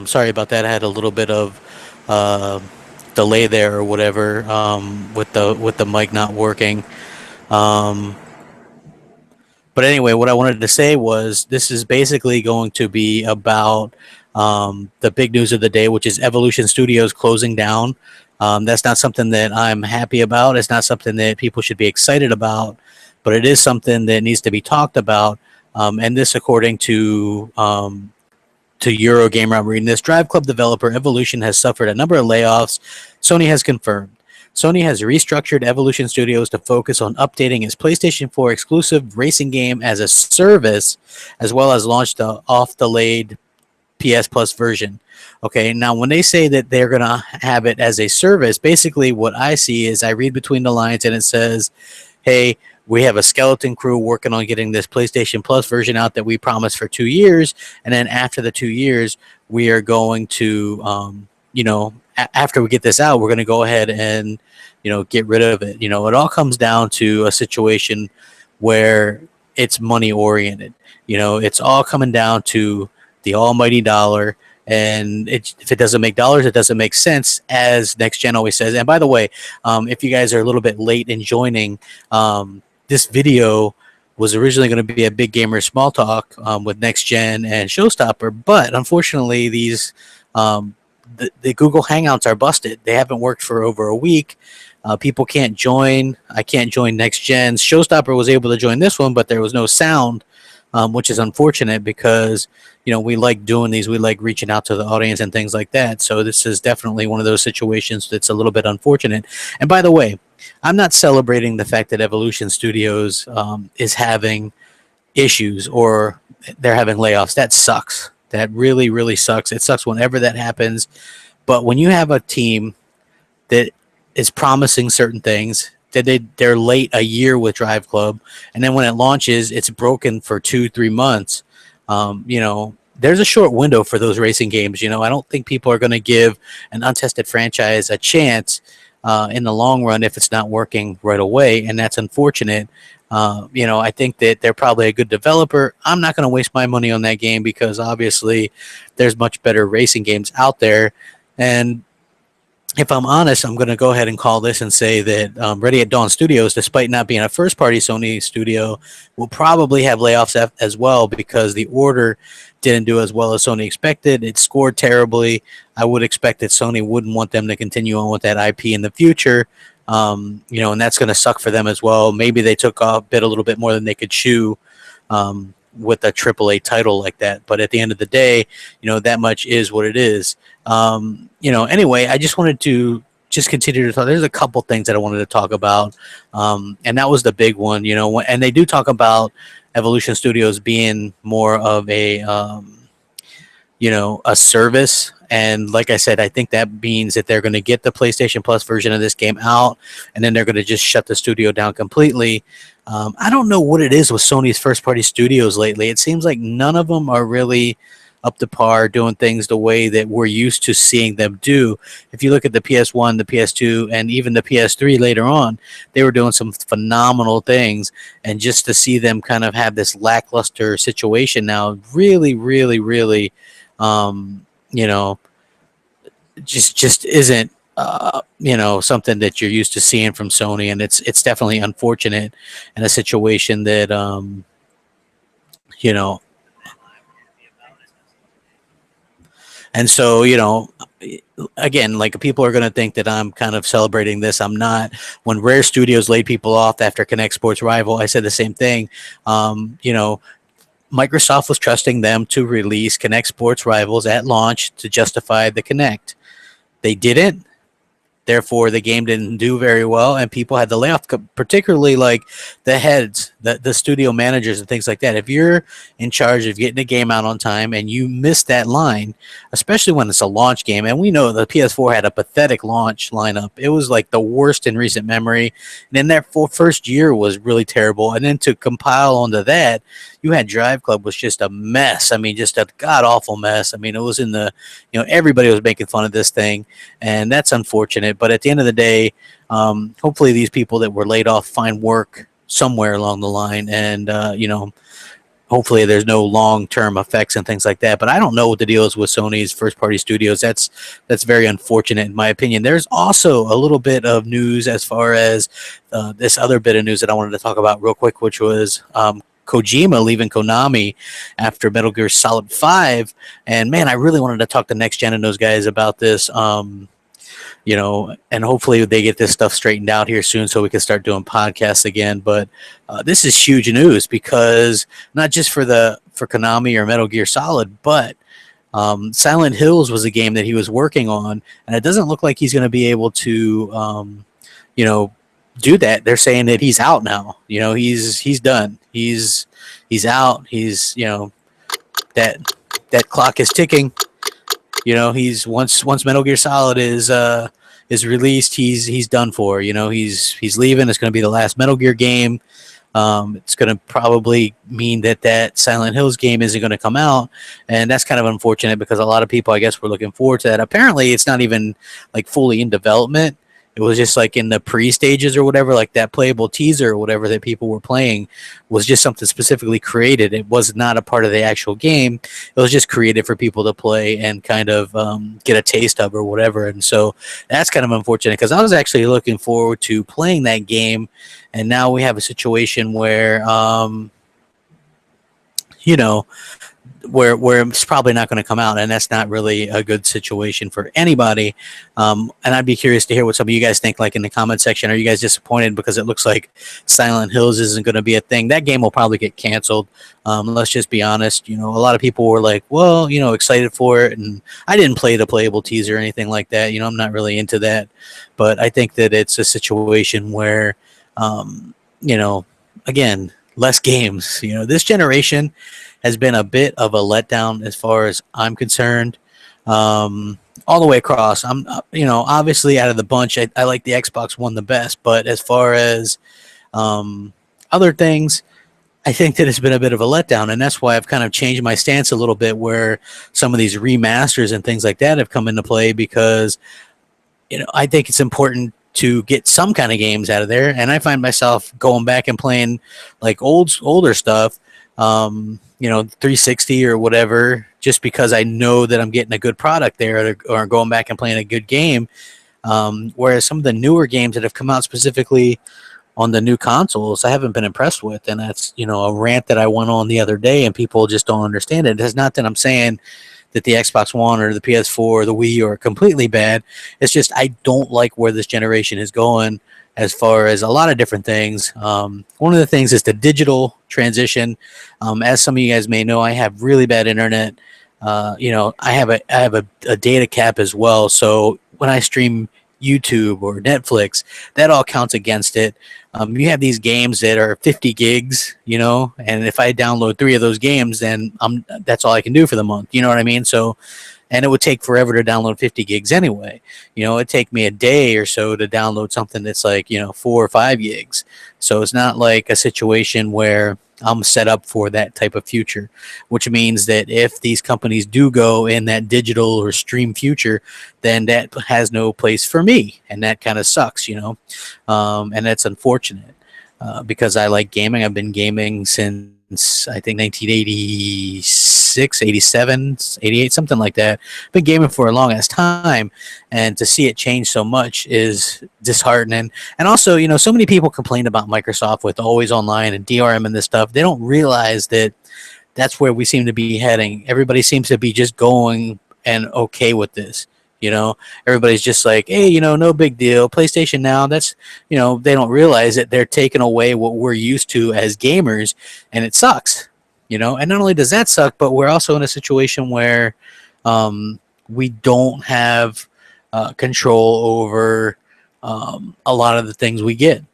Sorry about that. I had a little bit of uh, delay there or whatever with the mic not working. Um, but anyway, what I wanted to say was this is basically going to be about the big news of the day, which is Evolution Studios closing down. That's not something that I'm happy about. It's not something that people should be excited about, but it is something that needs to be talked about. And this, according to Eurogamer, I'm reading this. Drive Club developer Evolution has suffered a number of layoffs. Sony has confirmed. Sony has restructured Evolution Studios to focus on updating its PlayStation 4 exclusive racing game as a service, as well as launched the off-delayed PS Plus version. Okay, now when they say that they're going to have it as a service, basically what I see is I read between the lines and it says, hey, we have a skeleton crew working on getting this PlayStation Plus version out that we promised for 2 years. And then after the 2 years, we are going to, after we get this out, we're going to go ahead and, get rid of it. It all comes down to a situation where it's money oriented. It's all coming down to the almighty dollar. And if it doesn't make dollars, it doesn't make sense, as Next Gen always says. And by the way, if you guys are a little bit late in joining, this video was originally going to be a Big Gamer Small Talk with Next Gen and Showstopper, but unfortunately, the Google Hangouts are busted. They haven't worked for over a week. People can't join. I can't join Next Gen's. Showstopper was able to join this one, but there was no sound, which is unfortunate because we like doing these. We like reaching out to the audience and things like that. So this is definitely one of those situations that's a little bit unfortunate. And by the way, I'm not celebrating the fact that Evolution Studios is having issues or they're having layoffs. That sucks. That really, really sucks. It sucks whenever that happens. But when you have a team that is promising certain things, that they're late a year with Drive Club, and then when it launches, it's broken for 2-3 months. There's a short window for those racing games. I don't think people are going to give an untested franchise a chance in the long run if it's not working right away, and that's unfortunate. I think that they're probably a good developer. I'm not going to waste my money on that game because obviously there's much better racing games out there. And if I'm honest, I'm going to go ahead and call this and say that Ready at Dawn Studios, despite not being a first-party Sony studio, will probably have layoffs as well because the order didn't do as well as Sony expected. It scored terribly. I would expect that Sony wouldn't want them to continue on with that IP in the future. And that's going to suck for them as well. Maybe they took a little bit more than they could chew with a AAA title like that. But at the end of the day, that much is what it is. Anyway, I just wanted to just continue to talk. There's a couple things that I wanted to talk about. And that was the big one, and they do talk about Evolution Studios being more of a service. And like I said, I think that means that they're going to get the PlayStation Plus version of this game out, and then they're going to just shut the studio down completely. I don't know what it is with Sony's first-party studios lately. It seems like none of them are really up to par doing things the way that we're used to seeing them do. If you look at the PS1, the PS2, and even the PS3 later on, they were doing some phenomenal things. And just to see them kind of have this lackluster situation now really, really, really, just isn't, something that you're used to seeing from Sony. And it's definitely unfortunate in a situation that, and so, again, like people are going to think that I'm kind of celebrating this. I'm not. When Rare Studios laid people off after Kinect Sports Rival, I said the same thing. Microsoft was trusting them to release Kinect Sports Rivals at launch to justify the Kinect. They didn't. Therefore, the game didn't do very well, and people had to lay off, particularly like the heads, the studio managers and things like that. If you're in charge of getting a game out on time and you miss that line, especially when it's a launch game, and we know the PS4 had a pathetic launch lineup. It was like the worst in recent memory. And then that first year was really terrible. And then to compile onto that, you had Drive Club was just a mess. I mean, just a god-awful mess. I mean, it was in the, everybody was making fun of this thing, and that's unfortunate. But at the end of the day, hopefully these people that were laid off find work somewhere along the line. And, hopefully there's no long-term effects and things like that. But I don't know what the deal is with Sony's first-party studios. That's very unfortunate in my opinion. There's also a little bit of news as far as this other bit of news that I wanted to talk about real quick, which was Kojima leaving Konami after Metal Gear Solid 5. And man, I really wanted to talk to Next Gen and those guys about this. And hopefully they get this stuff straightened out here soon so we can start doing podcasts again. But this is huge news because not just for Konami or Metal Gear Solid, but Silent Hills was a game that he was working on, and it doesn't look like he's going to be able to, do that. They're saying that he's out now. He's done. He's out. That that clock is ticking. He's once Metal Gear Solid is released, he's done for. He's leaving. It's going to be the last Metal Gear game. It's going to probably mean that Silent Hills game isn't going to come out, and that's kind of unfortunate because a lot of people, I guess, were looking forward to that. Apparently, it's not even like fully in development. It was just like in the pre-stages or whatever, like that playable teaser or whatever that people were playing was just something specifically created. It was not a part of the actual game. It was just created for people to play and kind of get a taste of or whatever. And so that's kind of unfortunate because I was actually looking forward to playing that game. And now we have a situation where, where it's probably not going to come out, and that's not really a good situation for anybody. And I'd be curious to hear what some of you guys think, like in the comment section. Are you guys disappointed because it looks like Silent Hills isn't going to be a thing? That game will probably get canceled. Let's just be honest. A lot of people were like, well, excited for it, and I didn't play the playable teaser or anything like that. I'm not really into that, but I think that it's a situation where, again, less games. This generation has been a bit of a letdown as far as I'm concerned, all the way across. Obviously out of the bunch, I like the Xbox One the best, but as far as other things, I think that it's been a bit of a letdown, and that's why I've kind of changed my stance a little bit where some of these remasters and things like that have come into play because, I think it's important to get some kind of games out of there, and I find myself going back and playing like older stuff, 360 or whatever, just because I know that I'm getting a good product there, or going back and playing a good game. Whereas some of the newer games that have come out specifically on the new consoles, I haven't been impressed with, and that's a rant that I went on the other day, and people just don't understand it. It's not that I'm saying that the Xbox One or the PS4 or the Wii U are completely bad. It's just I don't like where this generation is going as far as a lot of different things. One of the things is the digital transition. As some of you guys may know, I have really bad internet. I have a data cap as well. So when I stream YouTube or Netflix, that all counts against it. You have these games that are 50 gigs, and if I download 3 of those games, then that's all I can do for the month. You know what I mean? So, and it would take forever to download 50 gigs anyway. It'd take me a day or so to download something that's like, 4 or 5 gigs. So it's not like a situation where I'm set up for that type of future, which means that if these companies do go in that digital or stream future, then that has no place for me. And that kind of sucks, and that's unfortunate because I like gaming. I've been gaming since I think 1986, 87, 88, something like that. Been gaming for a long ass time, and to see it change so much is disheartening. And also, so many people complain about Microsoft with always online and DRM and this stuff. They don't realize that that's where we seem to be heading. Everybody seems to be just going and okay with this. Everybody's just like, hey, no big deal. PlayStation Now, that's, they don't realize that they're taking away what we're used to as gamers, and it sucks, and not only does that suck, but we're also in a situation where we don't have control over a lot of the things we get,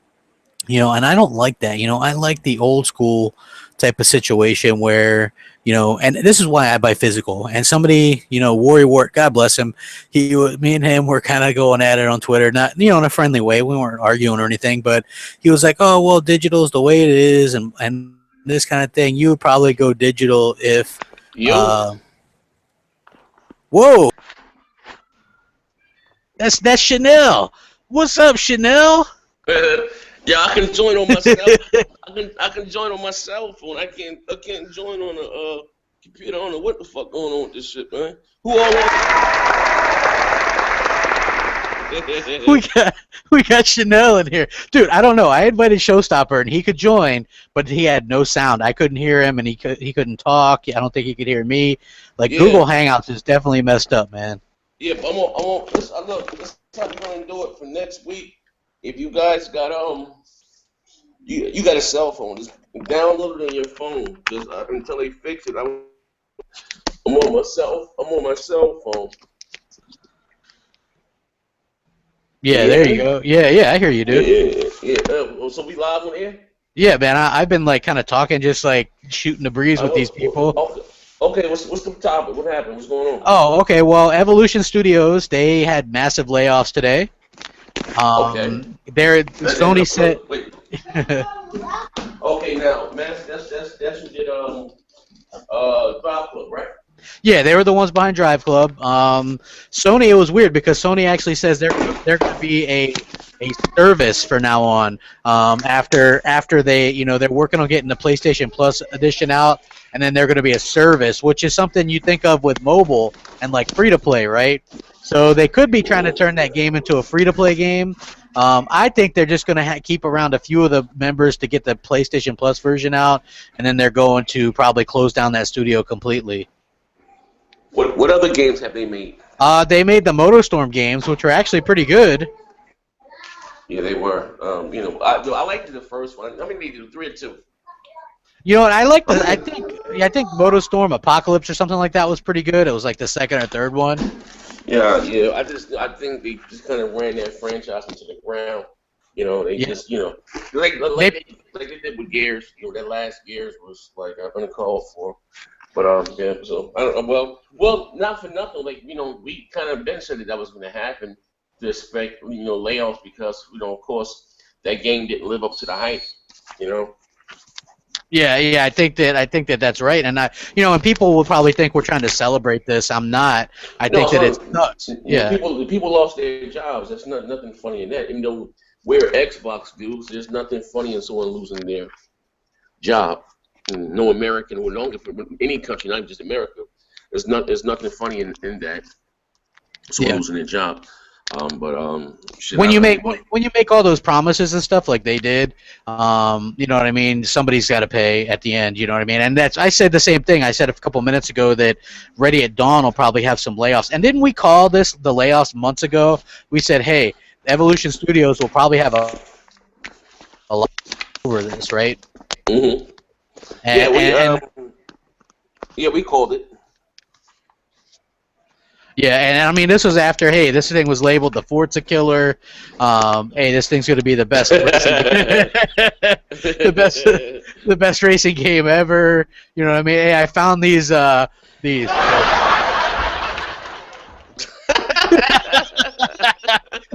and I don't like that. I like the old school type of situation where, and this is why I buy physical. And somebody, Warrior Wart, God bless him, me and him were kind of going at it on Twitter, not, in a friendly way. We weren't arguing or anything, but he was like, oh, well, digital is the way it is, and this kind of thing. You would probably go digital if, whoa, that's Chanel. What's up, Chanel? Yeah, I can join on myself. I can join on my cell phone. I can't join on the computer. I don't know what the fuck going on with this shit, man. Who all we on? got we got Chanel in here, dude. I don't know. I invited Showstopper and he could join, but he had no sound. I couldn't hear him, and he couldn't talk. I don't think he could hear me. Like Yeah, Google Hangouts is definitely messed up, man. yeah. But let's how we're gonna do it for next week. If you guys got you got a cell phone, just download it on your phone. Just until they fix it, I'm on my cell phone. Can Yeah, you hear there you me? go. Yeah, I hear you, Yeah, dude. yeah, yeah. So we live on air? Yeah, man. I've been like kind of talking, just like shooting the breeze with these people. Okay. Okay. What's the topic? What happened? What's going on? Oh, okay. Well, Evolution Studios, they had massive layoffs today. Okay. Sony said. Wait. Okay. Now, man, that's who did DriveClub, right? Yeah, they were the ones behind Drive Club. Sony, it was weird because Sony actually says they're going to be a service for now on. After they they're working on getting the PlayStation Plus edition out, and then they're going to be a service, which is something you think of with mobile and like free to play, right? So they could be trying to turn that game into a free to play game. I think they're just going to keep around a few of the members to get the PlayStation Plus version out, and then they're going to probably close down that studio completely. What other games have they made? They made the MotoStorm games, which were actually pretty good. Yeah, they were. I liked the first one. I mean, they did three or two. You know what? I like I the. mean, I think MotoStorm Apocalypse or something like that was pretty good. It was like the second or third one. yeah, yeah. I think they just kind of ran that franchise into the ground. They Yeah, just, like they. like they did with Gears. That last Gears was like uncalled for. But yeah. So I don't. Well, not for nothing. Like we kind of been said that was going to happen to expect layoffs because of course that game didn't live up to the hype. You know. Yeah. I think that that's right, and and people will probably think we're trying to celebrate this. I'm not. I think No, that it's no. nuts. Yeah. People lost their jobs. That's nothing funny in that. Even though we're Xbox dudes, there's nothing funny in someone losing their job. No American or no any country, not just America. There's nothing funny in that. Someone Yeah. losing their job. But shit. When you make when you make all those promises and stuff like they did, you know what I mean. Somebody's got to pay at the end. You know what I mean. And I said the same thing. I said a couple minutes ago that Ready at Dawn will probably have some layoffs. And didn't we call this the layoffs months ago? We said, hey, Evolution Studios will probably have a lot over this, right? hmm Yeah, And, we and, and we called it. yeah, and I mean, this was after, hey, this thing was labeled the Forza Killer. Hey, this thing's going to be the best racing, the best, the best racing game ever. You know what I mean? Hey, I found these.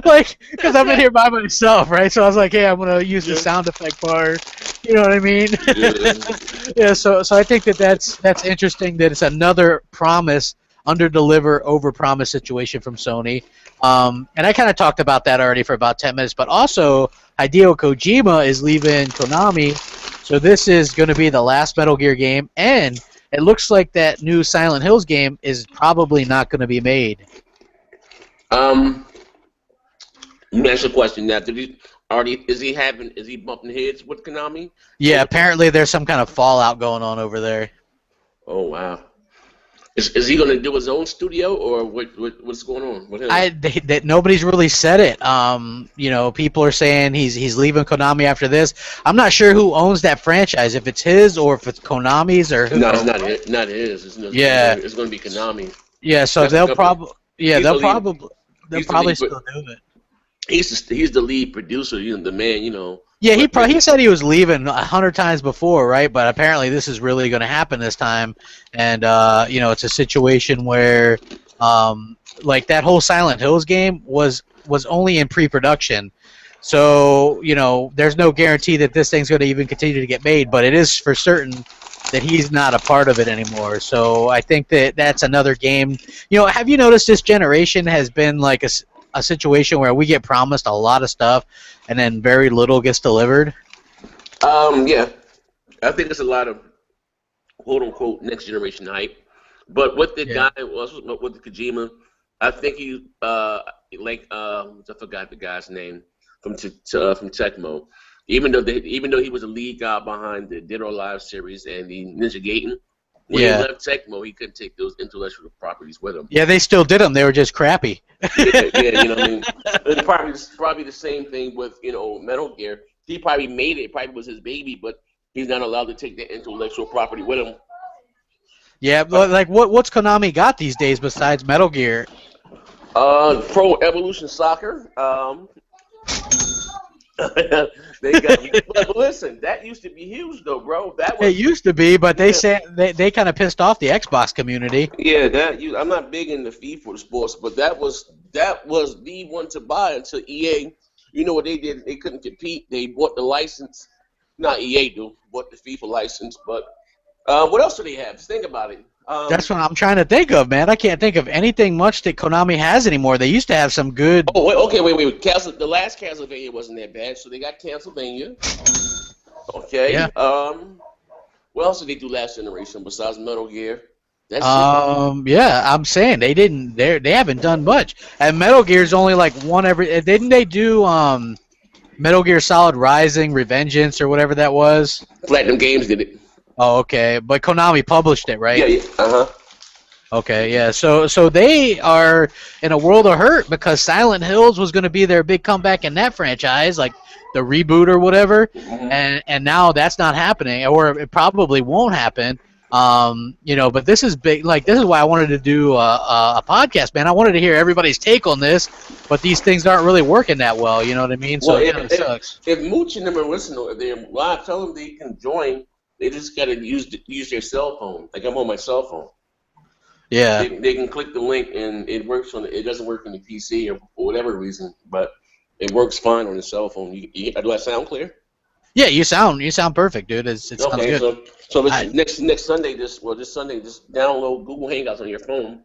Like, because I'm in here by myself, right? So I was like, hey, I'm gonna use the Yeah. sound effect bar. You know what I mean? Yeah. Yeah. So I think that's interesting. That it's another promise, under deliver, over promise situation from Sony. And I kind of talked about that already for about 10 minutes. But also, Hideo Kojima is leaving Konami, so this is going to be the last Metal Gear game, and it looks like that new Silent Hills game is probably not going to be made. Um, Let me ask you a question now. Is he bumping heads with Konami Yeah, over? apparently there's some kind of fallout going on over there. Oh wow. Is he gonna do his own studio or what's going on with him? That nobody's really said it. People are saying he's leaving Konami after this. I'm not sure who owns that franchise, if it's his or if it's Konami's or who. No, it's not his. Yeah, It's gonna be Konami. yeah. So That's the they'll company. probably, yeah, He's the lead. they'll He's the probably lead. still do it. He's the lead producer. The man. Yeah, But he said he was leaving 100 times before, right? But apparently this is really going to happen this time, and it's a situation where, like that whole Silent Hills game was only in pre-production, so there's no guarantee that this thing's going to even continue to get made. But it is for certain that he's not a part of it anymore. So I think that's another game. Have you noticed this generation has been like a a situation where we get promised a lot of stuff and then very little gets delivered? Yeah, I think it's a lot of quote unquote next generation hype. But what the Yeah. guy was with the Kojima, I think he I forgot the guy's name from Tecmo. Even though he was a lead guy behind the Dead or Alive series and the Ninja Gaiden, when he Yeah. left Tecmo, he couldn't take those intellectual properties with him. Yeah, they still did them. They were just crappy. Yeah, you know what I mean. And probably the same thing with Metal Gear. He probably made it. It probably was his baby, but he's not allowed to take the intellectual property with him. Yeah, but like what's Konami got these days besides Metal Gear? Pro Evolution Soccer. They got. But listen, that used to be huge, though, bro. That was. It used to be, but they Yeah. say they kind of pissed off the Xbox community. Yeah, I'm not big into FIFA sports, but that was the one to buy until EA. You know what they did? They couldn't compete. They bought the license. Not EA do, bought the FIFA license. But what else do they have? Just think about it. That's what I'm trying to think of, man. I can't think of anything much that Konami has anymore. They used to have some good. Oh, wait, okay, wait. The last Castlevania wasn't that bad, so they got Castlevania. Okay. Yeah. What else did they do last generation besides Metal Gear? That's Yeah, I'm saying they didn't. They haven't done much. And Metal Gear's only like one every. Didn't they do Metal Gear Solid Rising, Revengeance, or whatever that was? Platinum Games did it. Oh, okay. But Konami published it, right? Yeah. Okay, yeah. So they are in a world of hurt because Silent Hills was going to be their big comeback in that franchise, like the reboot or whatever, and now that's not happening, or it probably won't happen. But this is big. Like, this is why I wanted to do a podcast, man. I wanted to hear everybody's take on this, but these things aren't really working that well. You know what I mean? So it kind of sucks. If Mooch and them are listening, if they're live, tell them they can join. They just got to use their cell phone. Like, I'm on my cell phone. Yeah. They can click the link and it works it doesn't work on the PC or for whatever reason, but it works fine on the cell phone. Do I sound clear? Yeah, you sound perfect, dude. It sounds Okay, good. so next Sunday, this Sunday, just download Google Hangouts on your phone,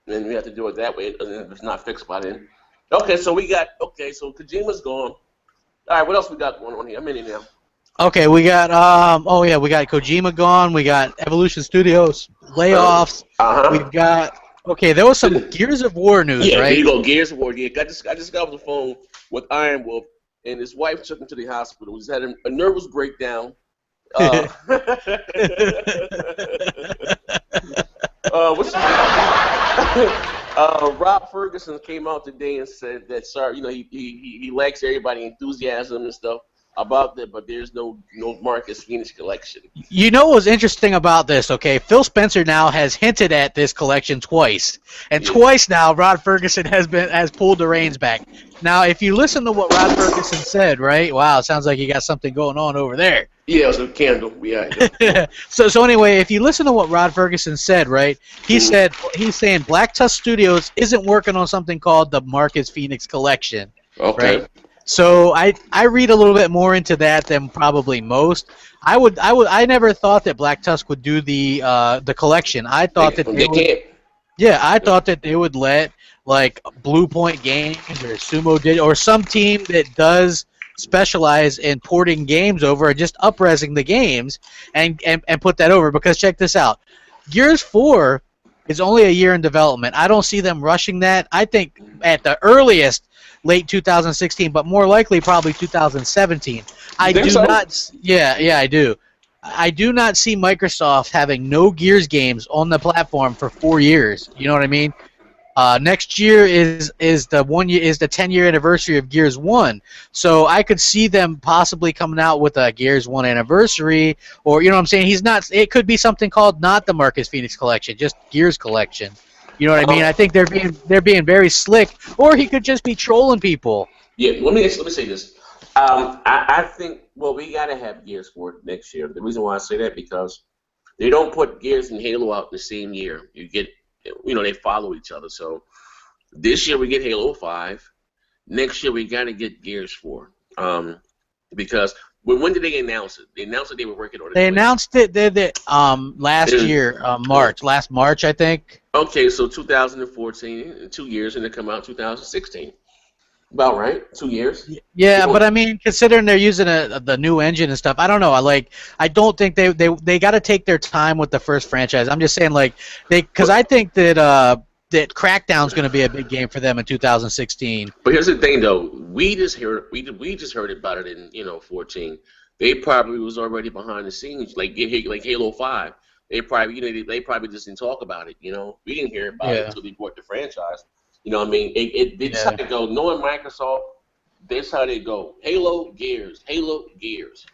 and we have to do it that way. And if it's not fixed by then. Okay, so so Kojima's gone. All right, what else we got going on here? I'm in it now. Okay, we got we got Kojima gone. We got Evolution Studios layoffs. We've got there was some Gears of War news, right? right? There you go, Gears of War. Yeah, I just got off the phone with Iron Wolf, and his wife took him to the hospital. He's had a nervous breakdown. Rob Ferguson came out today and said that, sorry, he likes everybody's enthusiasm and stuff about that, but there's no Marcus Phoenix collection. You know what's interesting about this, okay? Phil Spencer now has hinted at this collection twice. And twice now Rod Ferguson has pulled the reins back. Now, if you listen to what Rod Ferguson said, right? Wow, it sounds like you got something going on over there. Yeah, it was a candle. Yeah. So anyway, if you listen to what Rod Ferguson said, right? He's saying Black Tusk Studios isn't working on something called the Marcus Phoenix collection. Okay. Right? So I read a little bit more into that than probably most. I never thought that Black Tusk would do the collection. I thought that they would. Yeah, I thought that they would let like Blue Point Games or Sumo Digital or some team that does specialize in porting games over and just up-resing the games and put that over. Because check this out, Gears 4 is only a year in development. I don't see them rushing that. I think at the earliest late 2016, but more likely probably 2017. I do not. Yeah, I do. I do not see Microsoft having no Gears games on the platform for 4 years. You know what I mean? Next year is the 10-year anniversary of Gears 1, so I could see them possibly coming out with a Gears 1 anniversary, or you know what I'm saying? It could be something called not the Marcus Phoenix collection, just Gears collection. You know what I mean? I think they're being very slick, or he could just be trolling people. Yeah, let me say this. I think we gotta have Gears 4 next year. The reason why I say that because they don't put Gears and Halo out the same year. They follow each other. So this year we get Halo 5. Next year we gotta get Gears 4. Because when did they announce it? They announced that they were working on it. They announced it last year, last March, I think. Okay, so 2014, 2 years, and it come out 2016. About right, 2 years. Yeah, but I mean, considering they're using the new engine and stuff, I don't know. I don't think they got to take their time with the first franchise. I'm just saying, like, because I think that Crackdown's going to be a big game for them in 2016. But here's the thing, though. We just heard about it in 14. They probably was already behind the scenes, like Halo 5. They probably they probably just didn't talk about it. We didn't hear about it until they bought the franchise. You know what I mean? It's how it go. Knowing Microsoft, that's how they go. Halo Gears.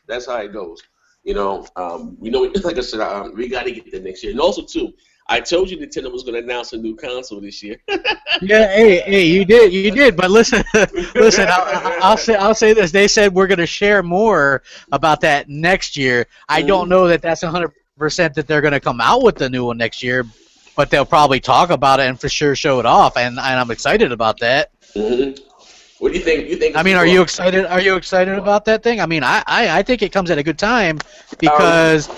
That's how it goes. Like I said, we got to get that next year. And also, too, I told you Nintendo was going to announce a new console this year. Yeah, hey, you did. But listen, I'll say this. They said we're going to share more about that next year. I don't know that that's 100% that they're going to come out with the new one next year, but they'll probably talk about it and for sure show it off, and I'm excited about that. Mm-hmm. What do you think? I mean, are you excited? Are you excited about that thing? I mean, I think it comes at a good time because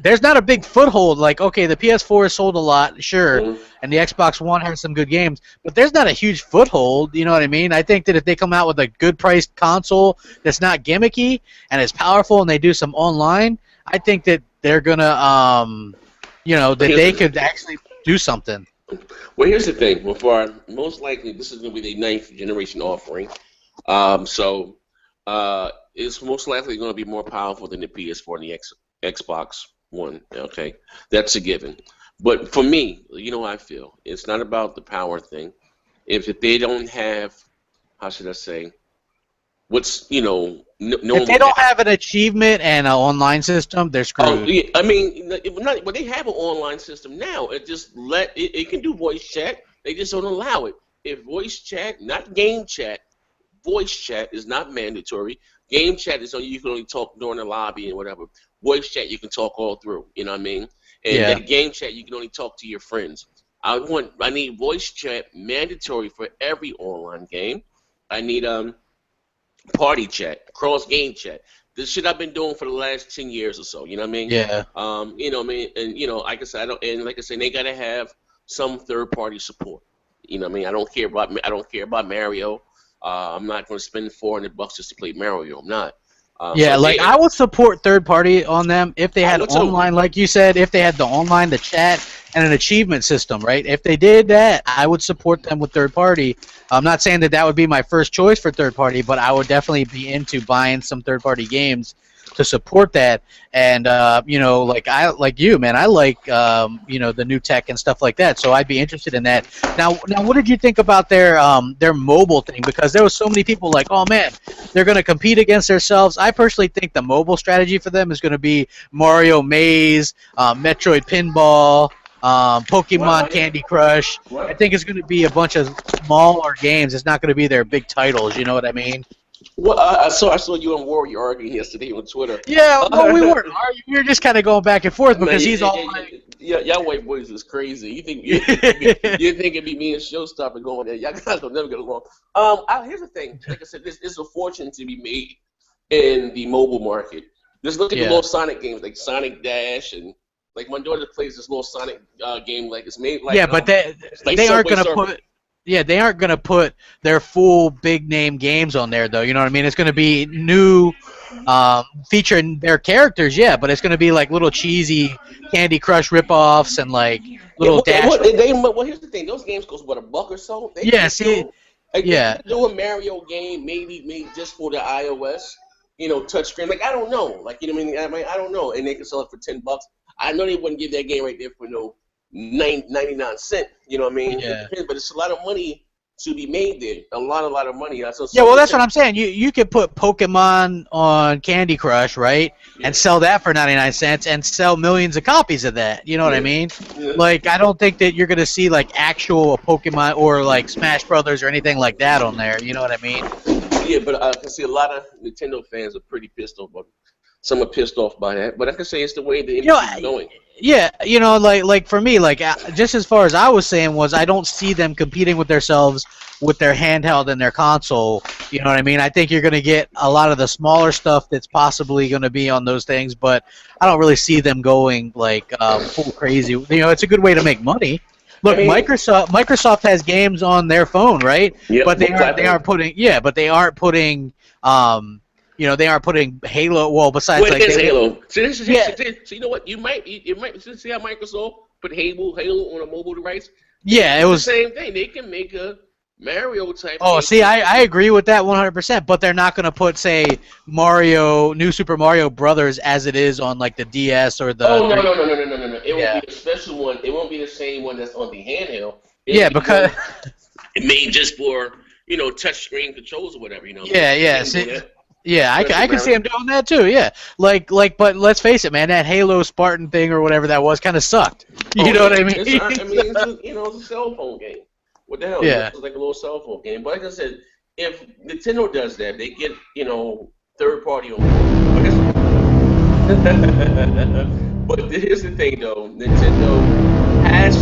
there's not a big foothold. Like, okay, the PS4 has sold a lot, sure, and the Xbox One has some good games, but there's not a huge foothold. You know what I mean? I think that if they come out with a good priced console that's not gimmicky and is powerful, and they do some online, I think that they're gonna, that they could actually do something. Well, here's the thing. Most likely, this is going to be the 9th generation offering. So it's most likely going to be more powerful than the PS4 and the Xbox One. Okay, that's a given. But for me, how I feel. It's not about the power thing. If they don't have, how should I say, if they don't have an achievement and an online system, they're screwed. Yeah. I mean, but they have an online system now. It can do voice chat. They just don't allow it. If voice chat, not game chat, voice chat is not mandatory. Game chat is you can only talk during the lobby and whatever. Voice chat you can talk all through. You know what I mean? And that game chat you can only talk to your friends. I need voice chat mandatory for every online game. I need party chat, cross game chat. This shit I've been doing for the last 10 years or so. You know what I mean? Yeah. You know what I mean? And like I said, they gotta have some third party support. You know what I mean? I don't care about Mario. I'm not going to spend $400 just to play Mario. I'm not. I would support third party on them if they had online, like you said, if they had the online, the chat, and an achievement system, right? If they did that, I would support them with third party. I'm not saying that would be my first choice for third party, but I would definitely be into buying some third party games to support that. And like you, man, I like the new tech and stuff like that. So I'd be interested in that. Now, what did you think about their mobile thing? Because there was so many people like, oh man, they're going to compete against themselves. I personally think the mobile strategy for them is going to be Mario Maze, Metroid Pinball, Pokemon Candy Crush. I think it's going to be a bunch of smaller games. It's not going to be their big titles. You know what I mean? Well, I saw you and Warrior arguing yesterday on Twitter. Yeah, well, we weren't arguing. We were just kind of going back and forth because he's all like, y'all white boys is crazy. You think it'd be me and Showstopper going there? Y'all guys will never get along. Here's the thing. Like I said, this is a fortune to be made in the mobile market. Just look at the little Sonic games like Sonic Dash and. Like my daughter plays this little Sonic game, like it's made like but they aren't gonna put their full big name games on there though. You know what I mean? It's gonna be new, featuring their characters, but it's gonna be like little cheesy Candy Crush ripoffs and like little Dash. Well, here's the thing: those games cost $1 or so. Do a Mario game maybe just for the iOS, touchscreen. Like I don't know, like you know what I mean? I don't know, and they can sell it for $10. I know they wouldn't give that game right there for no 99 cents. You know what I mean? Yeah. But it's a lot of money to be made there. A lot of money. Well, that's what I'm saying. You could put Pokemon on Candy Crush, right, and sell that for 99 cents and sell millions of copies of that. You know what I mean? Yeah. Like, I don't think that you're going to see, like, actual Pokemon or, like, Smash Brothers or anything like that on there. You know what I mean? Yeah, but I can see a lot of Nintendo fans are pretty pissed off about it. Some are pissed off by that, but I can say it's the way the industry is going. Yeah, like for me, like just as far as I was saying was I don't see them competing with themselves with their handheld and their console. You know what I mean? I think you're going to get a lot of the smaller stuff that's possibly going to be on those things, but I don't really see them going like full crazy. It's a good way to make money. Look, I mean, Microsoft has games on their phone, right? yep, But what they platform? aren't putting but they aren't putting they aren't putting Halo. Well, besides Well, it like is Halo. So this is yeah so you know what? You might see how Microsoft put Halo on a mobile device. They can yeah it do the was. same thing. They can make a Mario type Oh, game. see, I agree with that 100%. But they're not going to put, say, New Super Mario Brothers as it is on like the DS or the Oh no three. no no no no no no no! It won't be Yeah, a special one. It won't be the same one that's on the handheld. It'll yeah, be because one made just for touch screen controls or whatever. You know what I mean? yeah, They yeah, can do see, that. yeah, Special I can see Mario. them doing that too. Yeah, but let's face it, man, that Halo Spartan thing or whatever that was kind of sucked. You Oh know what yeah, I mean? it's I mean it's a cell phone game. What the hell? Yeah, It's like a little cell phone game. But like I said, if Nintendo does that, they get third party on board. But here's the thing though, Nintendo has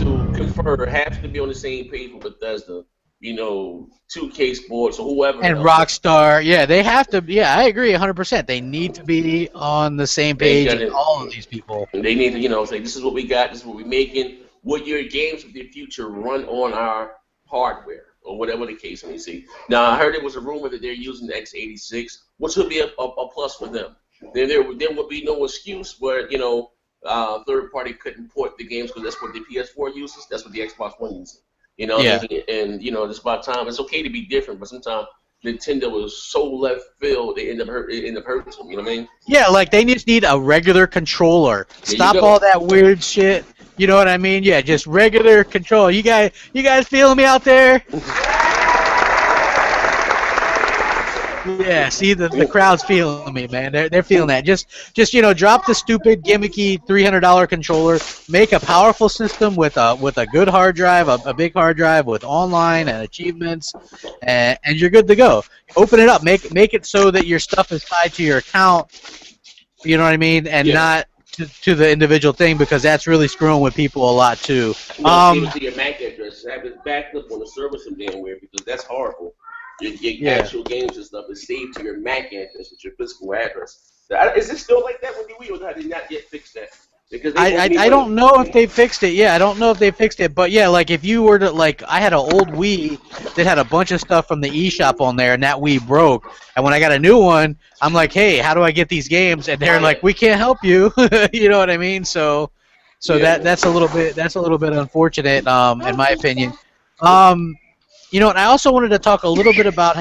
to confer, has to be on the same page with Bethesda, 2K Sports or whoever and else. Rockstar, yeah, they have to. Yeah, I agree 100%. They need to be on the same They page got as it. all of these people. They need to, say, this is what we got, this is what we're making. Would your games of the future run on our hardware or whatever the case may be? Now, I heard it was a rumor that they're using the x86, which would be a plus for them. There would be no excuse where, third party couldn't port the games because that's what the PS4 uses, that's what the Xbox One uses. You know what I Yeah. mean? And, it's about time. It's okay to be different, but sometimes Nintendo was so left field, it end up hurting them. You know what I mean? Yeah, like they just need a regular controller. There you Stop go. all that weird shit. You know what I mean? Yeah, just regular control. You guys feeling me out there? Yeah, see the crowd's feeling me, man. They're feeling that. Just drop the stupid gimmicky $300 controller. Make a powerful system with a good hard drive, a big hard drive with online and achievements, and you're good to go. Open it up. Make it so that your stuff is tied to your account. You know what I mean, and Yeah. not to the individual thing because that's really screwing with people a lot too. Save it to your MAC address. Have it backed up on the server some damn way because that's horrible. Your Yeah. actual games and stuff is saved to your MAC address, with your physical address. Is it still like that with the Wii, or have they not yet fixed that? Because they owe me I money. don't know if they fixed it. Yeah, I don't know if they fixed it. But yeah, like if you were to I had an old Wii that had a bunch of stuff from the eShop on there, and that Wii broke. And when I got a new one, I'm like, hey, how do I get these games? And they're like, we can't help you. You know what I mean? So Yeah. that's a little bit unfortunate, in my opinion. And I also wanted to talk a little bit about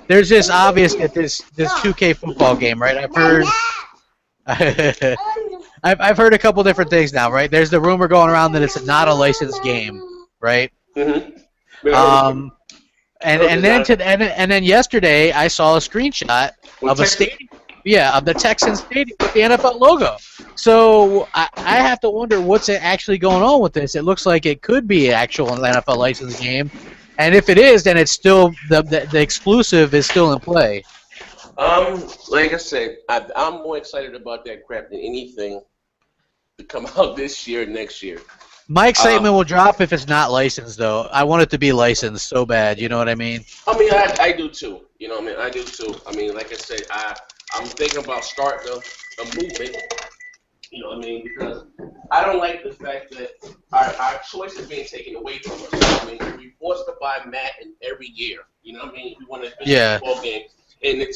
there's this obvious that this 2K football game, right? I've heard a couple different things now, right? There's the rumor going around that it's not a licensed game, right? Mm-hmm. Um, and then yesterday I saw a screenshot of a stadium, of the Texans stadium with the NFL logo. So I have to wonder what's actually going on with this. It looks like it could be an actual NFL licensed game, and if it is, then it's still the exclusive is still in play. Like I said, I'm more excited about that crap than anything to come out this year, next year. My excitement will drop if it's not licensed, though. I want it to be licensed so bad. You know what I mean? I mean, I do too. You know what I mean? I do too. I mean, like I said, I'm thinking about starting a movement. You know what I mean? Because I don't like the fact that our choice is being taken away from us. You know what I mean? We're forced to buy Madden every year. You know what I mean? We want to finish a football game. And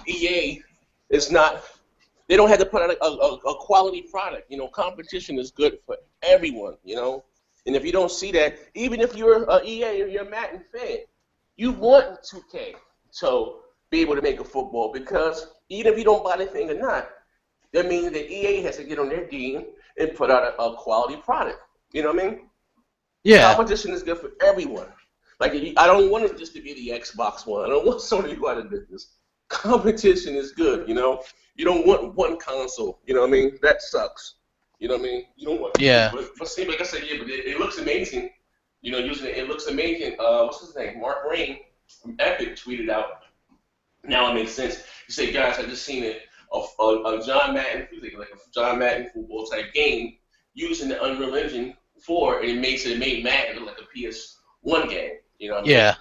EA is not. They don't have to put out a quality product. Competition is good for everyone. And if you don't see that, even if you're an EA or you're a Madden fan, you want 2K to be able to make a football because even if you don't buy the thing or not, that means that EA has to get on their game and put out a quality product. You know what I mean? Yeah. Competition is good for everyone. Like, I don't want it just to be the Xbox One. I don't want Sony to go out of business. Competition is good, You don't want one console. You know what I mean? That sucks. You know what I mean? You don't want. Yeah. But see, like I said, but it looks amazing. Using it looks amazing. What's his name? Mark Rain from Epic tweeted out. Now it makes sense. He said, guys, I just seen it. A John Madden, like a John Madden football type game using the Unreal Engine 4, and it made Madden look like a PS1 game. You know what I mean? Yeah.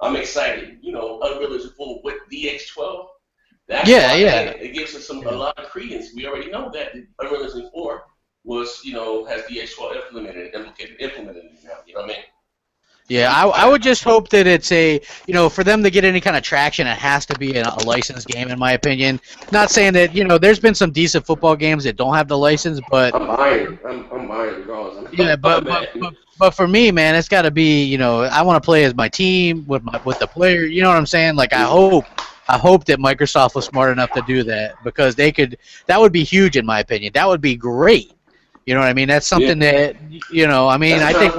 I'm excited. Unreal Engine 4 with DX12. That's Yeah, why yeah. it gives us a lot of credence. We already know that Unreal Engine 4 was, has DX12 implemented it now. You know what I mean? Yeah, I would just hope that it's for them to get any kind of traction, it has to be a licensed game, in my opinion. Not saying that, there's been some decent football games that don't have the license, but I'm buying. I'm buying regardless. yeah, but for me, man, it's got to be, I want to play as my team with the player. You know what I'm saying? Like I hope that Microsoft was smart enough to do that because that would be huge in my opinion. That would be great. You know what I mean? That's something that I think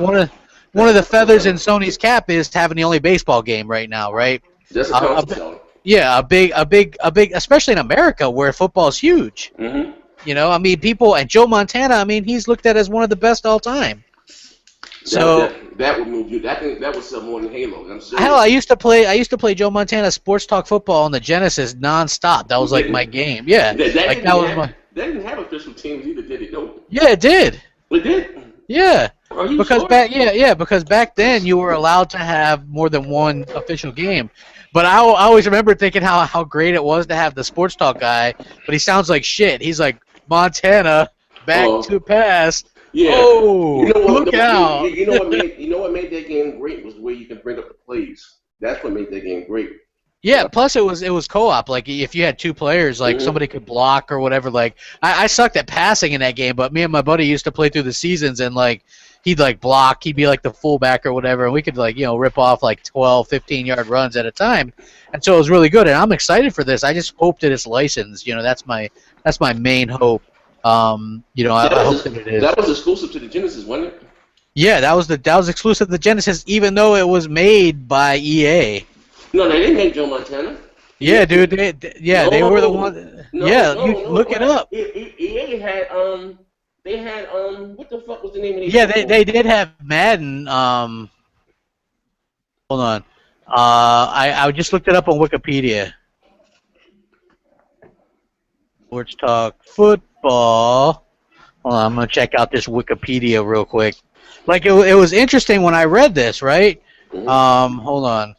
one of the feathers in Sony's cap is having the only baseball game right now, right? That's a concept. Yeah, a big, especially in America where football is huge. Mm-hmm. People and Joe Montana. He's looked at as one of the best all time. So that would move you. That would sell more than Halo. I'm serious. Hell, I used to play Joe Montana Sports Talk Football on the Genesis nonstop. That was like my game. Yeah, that didn't have official teams either, did it? No. Yeah, it did. It did. Yeah. Are you because sure? because back then you were allowed to have more than one official game. But I always remember thinking how great it was to have the Sports Talk guy, but he sounds like shit. He's like Montana back to pass. Yeah. Oh, look out! You know what made that game great was the way you can bring up the plays. That's what made that game great. Yeah. Plus, it was co-op. Like if you had two players, like somebody could block or whatever. Like I sucked at passing in that game, but me and my buddy used to play through the seasons, and like he'd like block, he'd be like the fullback or whatever, and we could like rip off like 12, 15-yard runs at a time, and so it was really good. And I'm excited for this. I just hope that it's licensed. That's my main hope. I hope that it is. That was exclusive to the Genesis, wasn't it? Yeah, that was exclusive to the Genesis, even though it was made by EA. No, they didn't make Joe Montana. Yeah, dude. They were the one. Look it up. EA had They had what the fuck was the name of the? Yeah, they did have Madden. Hold on. I just looked it up on Wikipedia. Sports Talk Football. Hold on, I'm gonna check out this Wikipedia real quick. Like it was interesting when I read this, right? Hold on.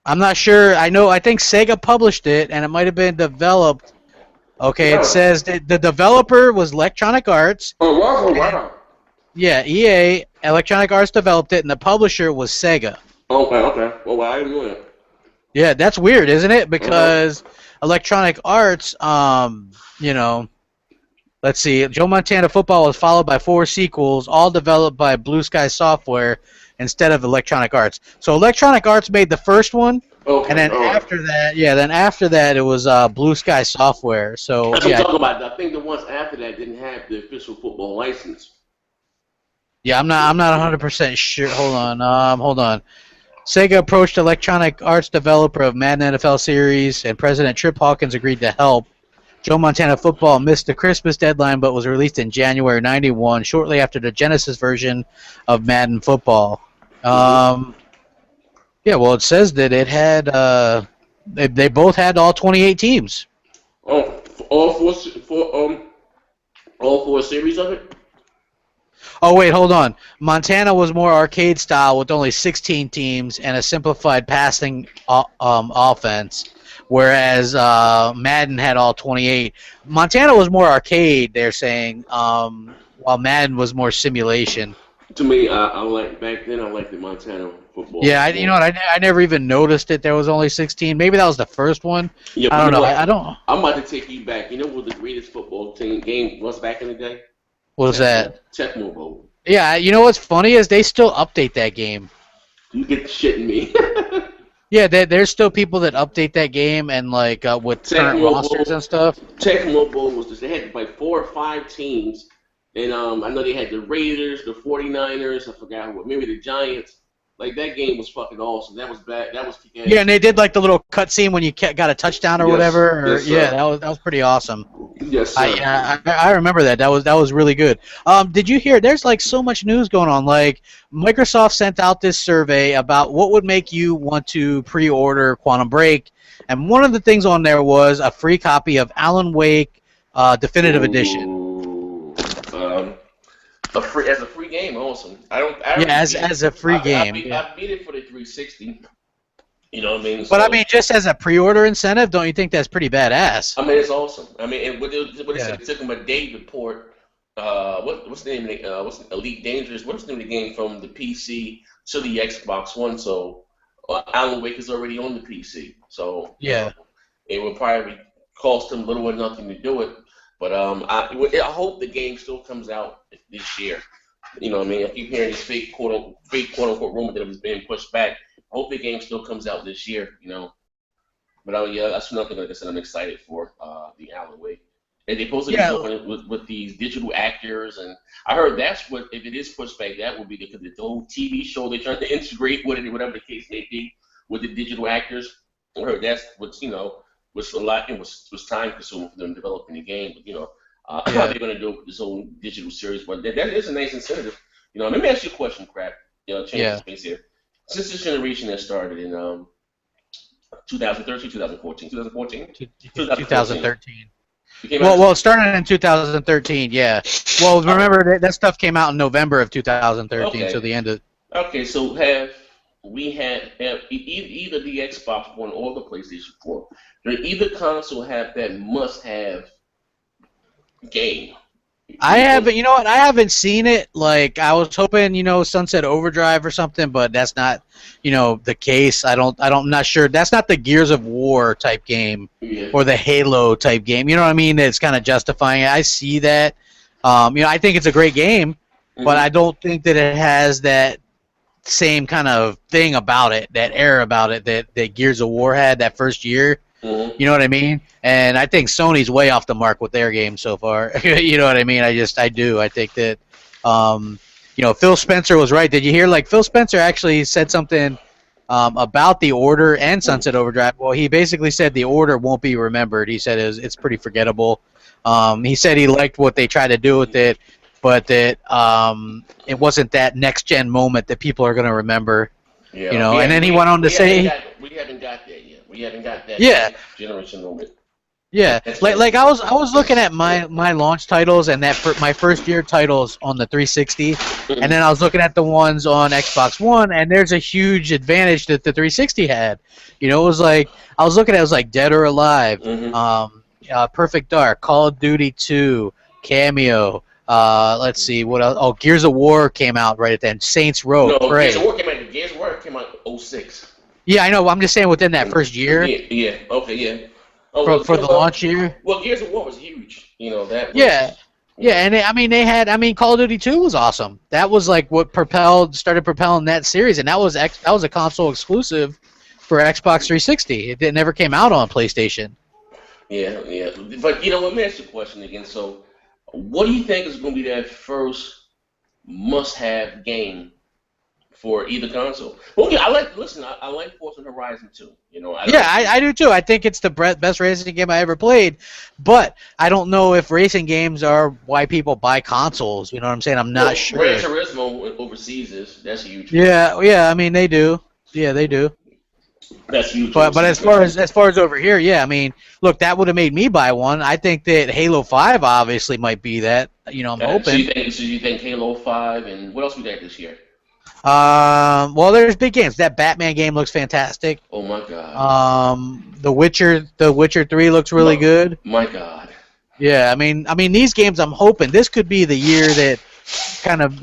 I'm not sure. I think Sega published it, and it might have been developed. Okay, it says that the developer was Electronic Arts. Oh, wow. Yeah, EA, Electronic Arts developed it, and the publisher was Sega. Okay. Well, why are you doing it? Yeah, that's weird, isn't it? Because Electronic Arts, let's see, Joe Montana Football was followed by 4 sequels, all developed by Blue Sky Software instead of Electronic Arts. So Electronic Arts made the first one, and then after that, it was Blue Sky Software. So that's what I'm talking about. I think the ones after that didn't have the official football license. Yeah, I'm not 100% sure. Hold on. Sega approached Electronic Arts developer of Madden NFL series, and President Trip Hawkins agreed to help. Joe Montana Football missed the Christmas deadline, but was released in January '91, shortly after the Genesis version of Madden Football. Yeah, well, it says that it had they both had all 28 teams. Oh, all four series of it. Oh, wait, hold on. Montana was more arcade style with only 16 teams and a simplified passing offense, whereas Madden had all 28. Montana was more arcade, they're saying, while Madden was more simulation. To me, I liked the Montana football. Yeah, I never even noticed it. There was only 16. Maybe that was the first one. Yeah, I don't know. I'm about to take you back. You know what the greatest football game was back in the day? What was that? Tecmo Bowl. Yeah, you know what's funny is they still update that game. You get shitting me. Yeah, there's still people that update that game and like with current rosters and stuff. Tecmo Bowl was they had like 4 or 5 teams, and I know they had the Raiders, the 49ers, I forgot what, maybe the Giants. Like that game was fucking awesome. That was bad. That was kick-ass. Yeah, and they did like the little cutscene when you got a touchdown or whatever. Yes, that was pretty awesome. Yes, sir. I remember that. That was really good. Did you hear? There's like so much news going on. Like Microsoft sent out this survey about what would make you want to pre-order Quantum Break, and one of the things on there was a free copy of Alan Wake Definitive Edition. As a free game, awesome. As a free game. I beat it for the 360. You know what I mean? But I So mean, just as a pre-order incentive, don't you think that's pretty badass? I mean, it's awesome. I mean, and what they Yeah. said, it took them a day to port. What's the name? What's Elite Dangerous? What's the name of the game from the PC to the Xbox One? So Alan Wake is already on the PC. So Yeah. it would probably cost them little or nothing to do it. But I hope the game still comes out this year. You know what I mean? I keep hearing these fake quote unquote rumor that it was being pushed back. I hope the game still comes out this year. You know. But yeah, that's nothing like I said. I'm excited for the Alan Wake. And they're supposed to be Yeah. doing it with these digital actors, and I heard that's what if it is pushed back, that will be because the whole TV show they're trying to integrate with it, whatever the case may be, with the digital actors. I heard that's what's was a lot. It was time consuming for them developing the game. But how Yeah. they're going to do it with this whole digital series. But that is a nice incentive. Let me ask you a question, Crap. Change the Yeah. space here. Since this generation has started in 2013, 2014, 2014, 2014. 2013. It came Well, out. it started in 2013. Yeah. Well, remember that stuff came out in November of 2013, so Okay. the end of. Okay. So have we have either the Xbox One or the PlayStation 4? Do either console have that must-have game? I haven't, you know what? I haven't seen it. Like I was hoping, Sunset Overdrive or something, but that's not, the case. I'm not sure. That's not the Gears of War type game Yeah. or the Halo type game. You know what I mean? It's kind of justifying it. I see that. I think it's a great game, but I don't think that it has that same kind of thing about it, that air about it that Gears of War had that first year. Mm-hmm. You know what I mean? And I think Sony's way off the mark with their game so far. You know what I mean? I do. I think that, Phil Spencer was right. Did you hear? Like Phil Spencer actually said something about the Order and Sunset Overdrive. Well, he basically said the Order won't be remembered. He said it's pretty forgettable. He said he liked what they tried to do with it, but that it wasn't that next gen moment that people are going to remember. Yeah. And then he went on to say, we haven't got that yet. We haven't got that yeah. generation moment. Yeah, like I was looking at my launch titles and my first year titles on the 360, and then I was looking at the ones on Xbox One, and there's a huge advantage that the 360 had. It was like I was looking at it was like Dead or Alive, Perfect Dark, Call of Duty 2, Cameo. Let's see what else. Oh, Gears of War came out right at then. Saints Row, No, Prey. Gears of War came out in 06. Yeah, I know. I'm just saying within that first year. Yeah. Okay. Yeah. Oh, For the launch year. Well, Gears of War was huge. That. Yeah. Yeah, and Call of Duty 2 was awesome. That was like what started propelling that series, and that was a console exclusive for Xbox 360. It never came out on PlayStation. Yeah. But let me ask you a question again. So, what do you think is going to be that first must-have game for either console? Well, yeah, I like Forza Horizon 2. I do too. I think it's the best racing game I ever played, but I don't know if racing games are why people buy consoles. You know what I'm saying? I'm not sure. Gran Turismo overseas that's huge. Yeah. I mean, they do. Yeah, they do. That's huge. But as far as over here, yeah, I mean, look, that would have made me buy one. I think that Halo 5 obviously might be that. I'm hoping. So you think Halo 5 and what else we got this year? Well, there's big games. That Batman game looks fantastic. Oh my god. The Witcher 3 looks really good. My god. Yeah, I mean these games. I'm hoping this could be the year that kind of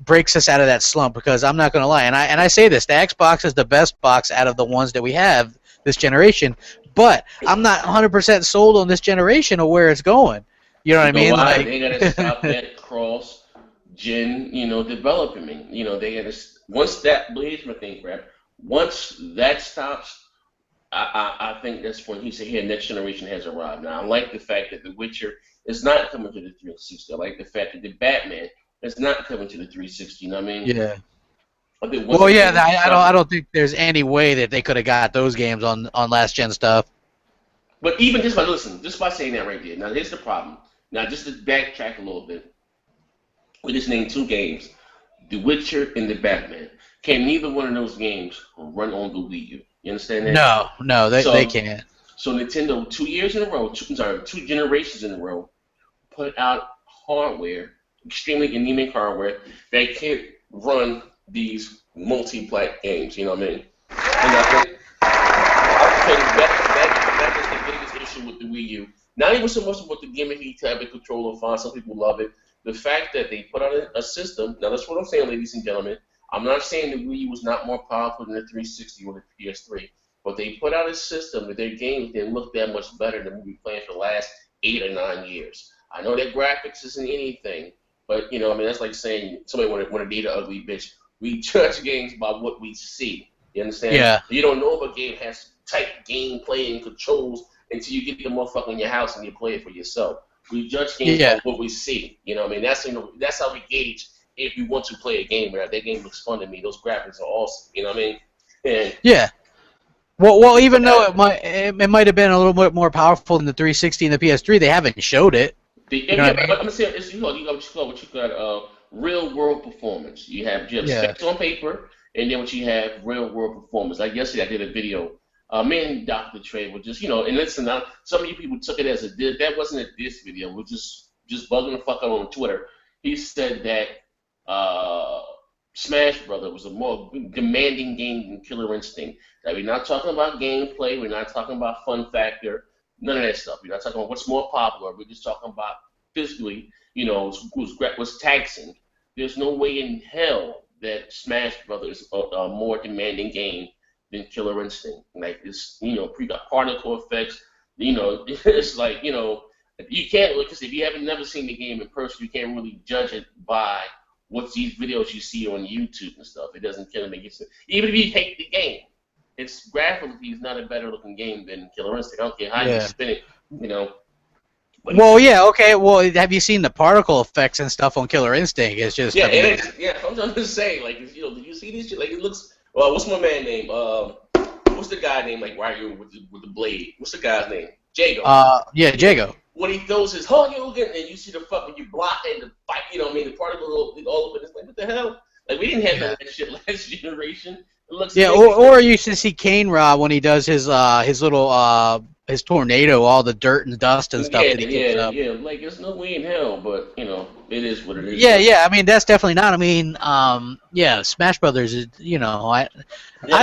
breaks us out of that slump, because I'm not going to lie, and I say this, the Xbox is the best box out of the ones that we have this generation, but I'm not 100% sold on this generation of where it's going. You know what I mean? Why? Like, They gotta stop that cross-gen, development. They gotta once that Blazeman thing, crap. Once that stops, I think that's when he said, "Here, next generation has arrived." Now, I like the fact that The Witcher is not coming to the 360. I like the fact that the Batman is not coming to the 360. You know what I mean? yeah. Well, yeah. I don't think there's any way that they could have got those games on last gen stuff. But even just by saying that right there. Now, here's the problem. Now, just to backtrack a little bit, we just named two games, The Witcher and the Batman. Can neither one of those games run on the Wii U? You understand that? No, they can't. So Nintendo, 2 years in a row, two generations in a row, put out hardware, extremely anemic hardware, that can't run these multi-plat games. You know what I mean? And because that is the biggest issue with the Wii U. Not even so much with the gimmicky type of controller font. Some people love it. The fact that they put out a system. Now that's what I'm saying, ladies and gentlemen. I'm not saying the Wii U was not more powerful than the 360 or the PS3, but they put out a system that their games didn't look that much better than we've been playing for the last 8 or 9 years. I know that graphics isn't anything, but I mean that's like saying somebody want to date an ugly bitch. We judge games by what we see. You understand? Yeah. You don't know if a game has tight gameplay and controls until you get the motherfucker in your house and you play it for yourself. We judge games by what we see. I mean that's how we gauge if you want to play a game. Or that game looks fun to me. Those graphics are awesome. You know what I mean? And yeah. Well, even though it might have been a little bit more powerful than the 360 and the PS3, they haven't showed it. I'm saying you got real world performance. You have specs on paper, and then what you have real world performance. Like yesterday, I did a video. Me and Dr. Trey were just and listen. Some of you people took it as a diss. That wasn't a diss video. We're just bugging the fuck out on Twitter. He said that Smash Brothers was a more demanding game than Killer Instinct. That we're not talking about gameplay. We're not talking about fun factor. None of that stuff. We're not talking about what's more popular. We're just talking about physically, what's taxing. There's no way in hell that Smash Brothers is a more demanding game than Killer Instinct. Like it's, got particle effects. It's like, you can't look, because if you haven't never seen the game in person, you can't really judge it by what's these videos you see on YouTube and stuff. It doesn't kill them. Even if you hate the game, it's graphically is not a better looking game than Killer Instinct. I don't care how you spin it, Well, okay. Well, have you seen the particle effects and stuff on Killer Instinct? It's just I'm just saying, like, did you see this shit? Like, it looks. Well, what's my man name? What's the guy name? Like, right here with the blade. What's the guy's name? Jago. Jago. When he throws his Hogan, and you see the fucking you block and the fight. The particle all over. It's like, what the hell? Like, we didn't have none of that shit last generation. It looks or you should see Kane Rob when he does his little his tornado, all the dirt and dust and stuff that he kicks up. Yeah, like there's no way in hell, but it is what it is. Yeah. I mean, that's definitely not. I mean, Smash Brothers is, I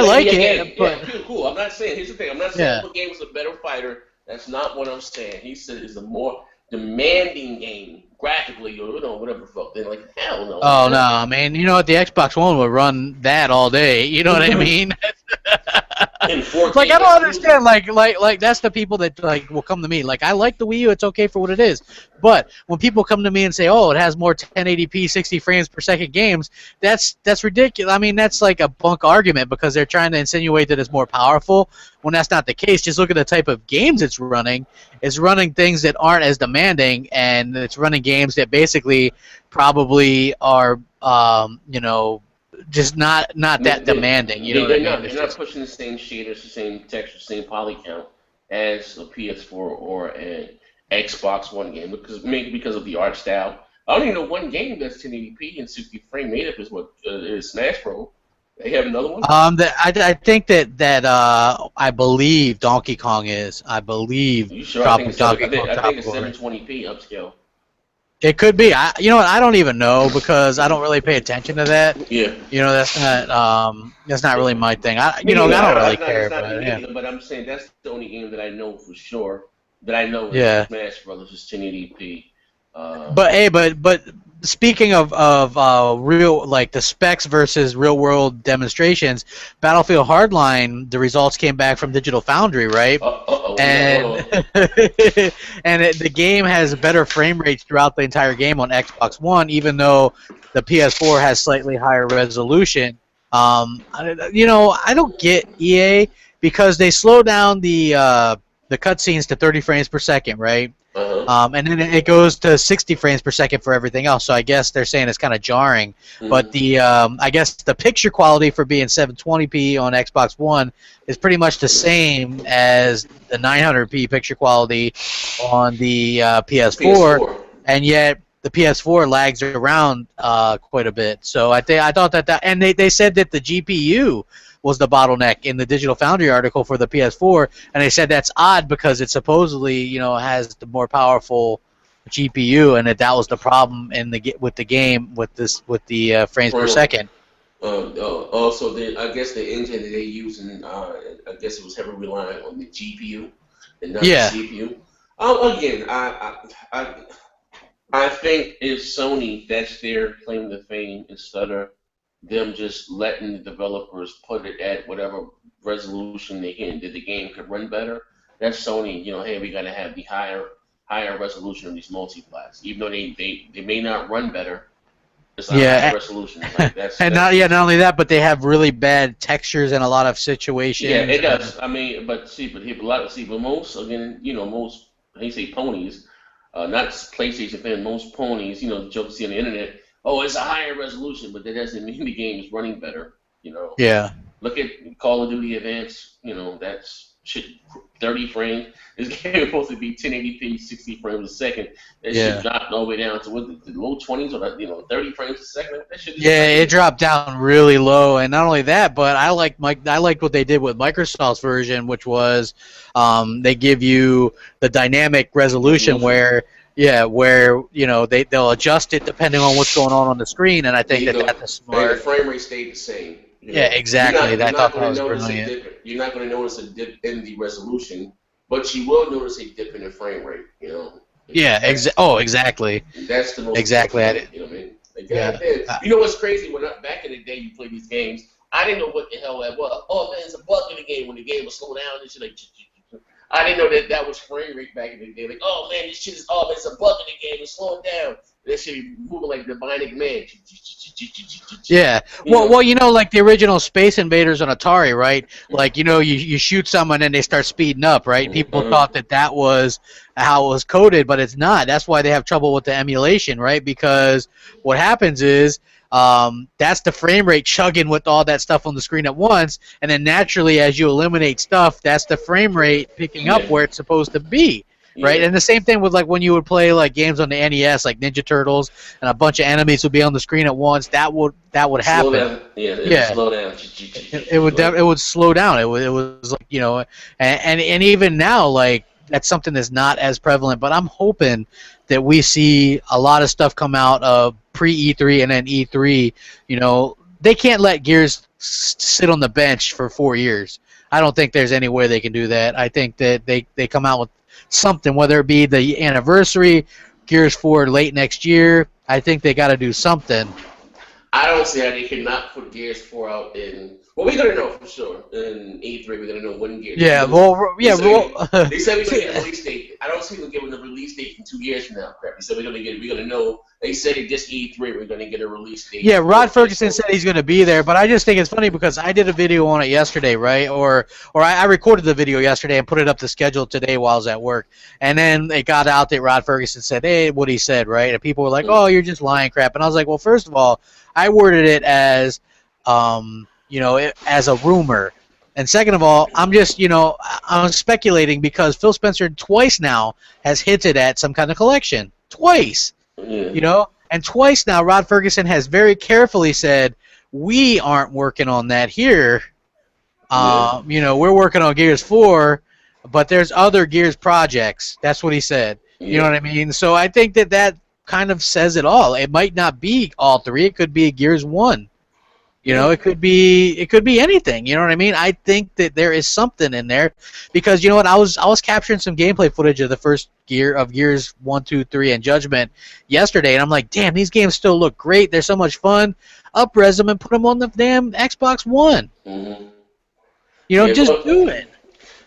like it, but cool. I'm not saying. Here's the thing. I'm not saying the game was a better fighter. That's not what I'm saying. He said it's a more demanding game graphically, or whatever the fuck. They're like, hell no. Oh no, I mean, the Xbox One would run that all day. You know what I mean? Like I don't understand. Like that's the people that will come to me. Like I like the Wii U. It's okay for what it is. But when people come to me and say, "Oh, it has more 1080p, 60 frames per second games," that's ridiculous. I mean, that's like a bunk argument because they're trying to insinuate that it's more powerful when that's not the case. Just look at the type of games it's running. It's running things that aren't as demanding, and it's running games that basically probably are, just not that demanding. They're not pushing the same shaders, the same texture, the same poly count as a PS4 or an Xbox One game, because of the art style. I don't even know one game that's 1080p and 60 frame native is Smash Bros. They have another one. I think that I believe Donkey Kong is. I believe. You sure? I think it's 720p upscale. It could be. I don't even know because I don't really pay attention to that. Yeah. That's not really my thing. I don't really care. But I'm saying that's the only game that I know for sure that I know is Smash Brothers is 1080p. But speaking of real, like the specs versus real world demonstrations, Battlefield Hardline, the results came back from Digital Foundry, right? And the game has better frame rates throughout the entire game on Xbox One, even though the PS4 has slightly higher resolution. I don't get EA because they slow down the cutscenes to 30 frames per second, right? And then it goes to 60 frames per second for everything else. So I guess they're saying it's kind of jarring. But I guess the picture quality for being 720p on Xbox One is pretty much the same as the 900p picture quality on the PS4, and yet the PS4 lags around quite a bit. So I thought that and they said that the GPU was the bottleneck in the Digital Foundry article for the PS4, and they said that's odd because it supposedly, has the more powerful GPU, and that was the problem with the game with the frames per second. Also, I guess the engine that they use, I guess it was heavily relying on the GPU and not the Yeah, CPU. Again, I think if Sony, that's their claim to fame, instead of them just letting the developers put it at whatever resolution they can, that the game could run better. That's Sony, hey, we gotta have the higher resolution of these multiplats. Even though they may not run better, it's a higher yeah, resolution. Like that's and that's not only that, but they have really bad textures in a lot of Yeah, situations. it does. I mean, but see, but here, a lot, see, but most again, most they say ponies, not PlayStation fans, most ponies, the joke you see on the internet. Oh, it's a higher resolution, but that doesn't mean the game is running better. Yeah, Look at Call of Duty Advance. That's shit, 30 frames. This game is supposed to be 1080p, 60 frames a second. That shit yeah. dropped all the way down to what the low 20s or 30 frames a second. That shit is Yeah, not it good. dropped down really low, and not only that, but I liked what they did with Microsoft's version, which was they give you the dynamic resolution Resolution. where they'll adjust it depending on what's going on the screen, and I There think you that go. that's a And the smart. frame rate stayed the same. Yeah, exactly. You're I not thought that going to was notice a brilliant. dip. You're not going to notice a dip in the resolution, but you will notice a dip in the frame rate. Yeah, exactly, That's the most important exactly. thing. You know what I mean? Like, God Yeah, damn. You know what's crazy? Back in the day, you play these games. I didn't know what the hell that was. Oh man, it's a bug in the game when the game will slow down and shit like. I didn't know that was frame rate back in the day. Like, oh man, this shit is it's a bug in the game. It's slowing down. That shit be moving like the Bionic Man. yeah. You know. Like the original Space Invaders on Atari, right? Like, you shoot someone and they start speeding up, right? People Uh-huh. thought that was how it was coded, but it's not. That's why they have trouble with the emulation, right? Because what happens is that's the frame rate chugging with all that stuff on the screen at once, and then naturally, as you eliminate stuff, that's the frame rate picking up Yeah. where it's supposed to be. Right, Yeah. and the same thing with like when you would play like games on the NES, like Ninja Turtles, and a bunch of enemies would be on the screen at once. That would Slow happen. down. Yeah, it'll Yeah, slow down. it would Like, it would slow down. It was like and even now like that's something that's not as prevalent. But I'm hoping that we see a lot of stuff come out of pre E3 and then E3. They can't let Gears sit on the bench for 4 years. I don't think there's any way they can do that. I think that they come out with something, whether it be the anniversary, Gears 4 late next year. I think they got to do something. I don't see how they cannot put Gears 4 out in. Well, we're gonna know for sure. In E3, we're gonna know when Gears. Yeah, well, They yeah, say well, they said we're gonna get a release date. I don't see them giving a release date in 2 years from now. Crap. They said we're gonna know. They said at this E3 we're gonna get a release date yeah. for Rod Gears Ferguson 4. said he's going to be there, but I just think it's funny because I did a video on it yesterday, right? Or I recorded the video yesterday and put it up to schedule today while I was at work, and then it got out that Rod Ferguson said, "Hey, what he said," right? And people were like, "Oh, you're just lying, crap," and I was like, "Well, first of all, I worded it as, as a rumor." And second of all, I'm speculating because Phil Spencer twice now has hinted at some kind of collection. Twice. Yeah, And twice now Rod Ferguson has very carefully said, we aren't working on that here. yeah, We're working on Gears 4, but there's other Gears projects. That's what he said. You know yeah, what I mean? So I think that kind of says it all. It might not be all three. It could be Gears 1. yeah. It could be anything. You know what I mean? I think that there is something in there because you know what? I was capturing some gameplay footage of the first Gears 1, 2, 3, and Judgment yesterday, and I'm like, damn, these games still look great. They're so much fun. Upres them and put them on the damn Xbox One. Mm-hmm. Yeah. Just do it.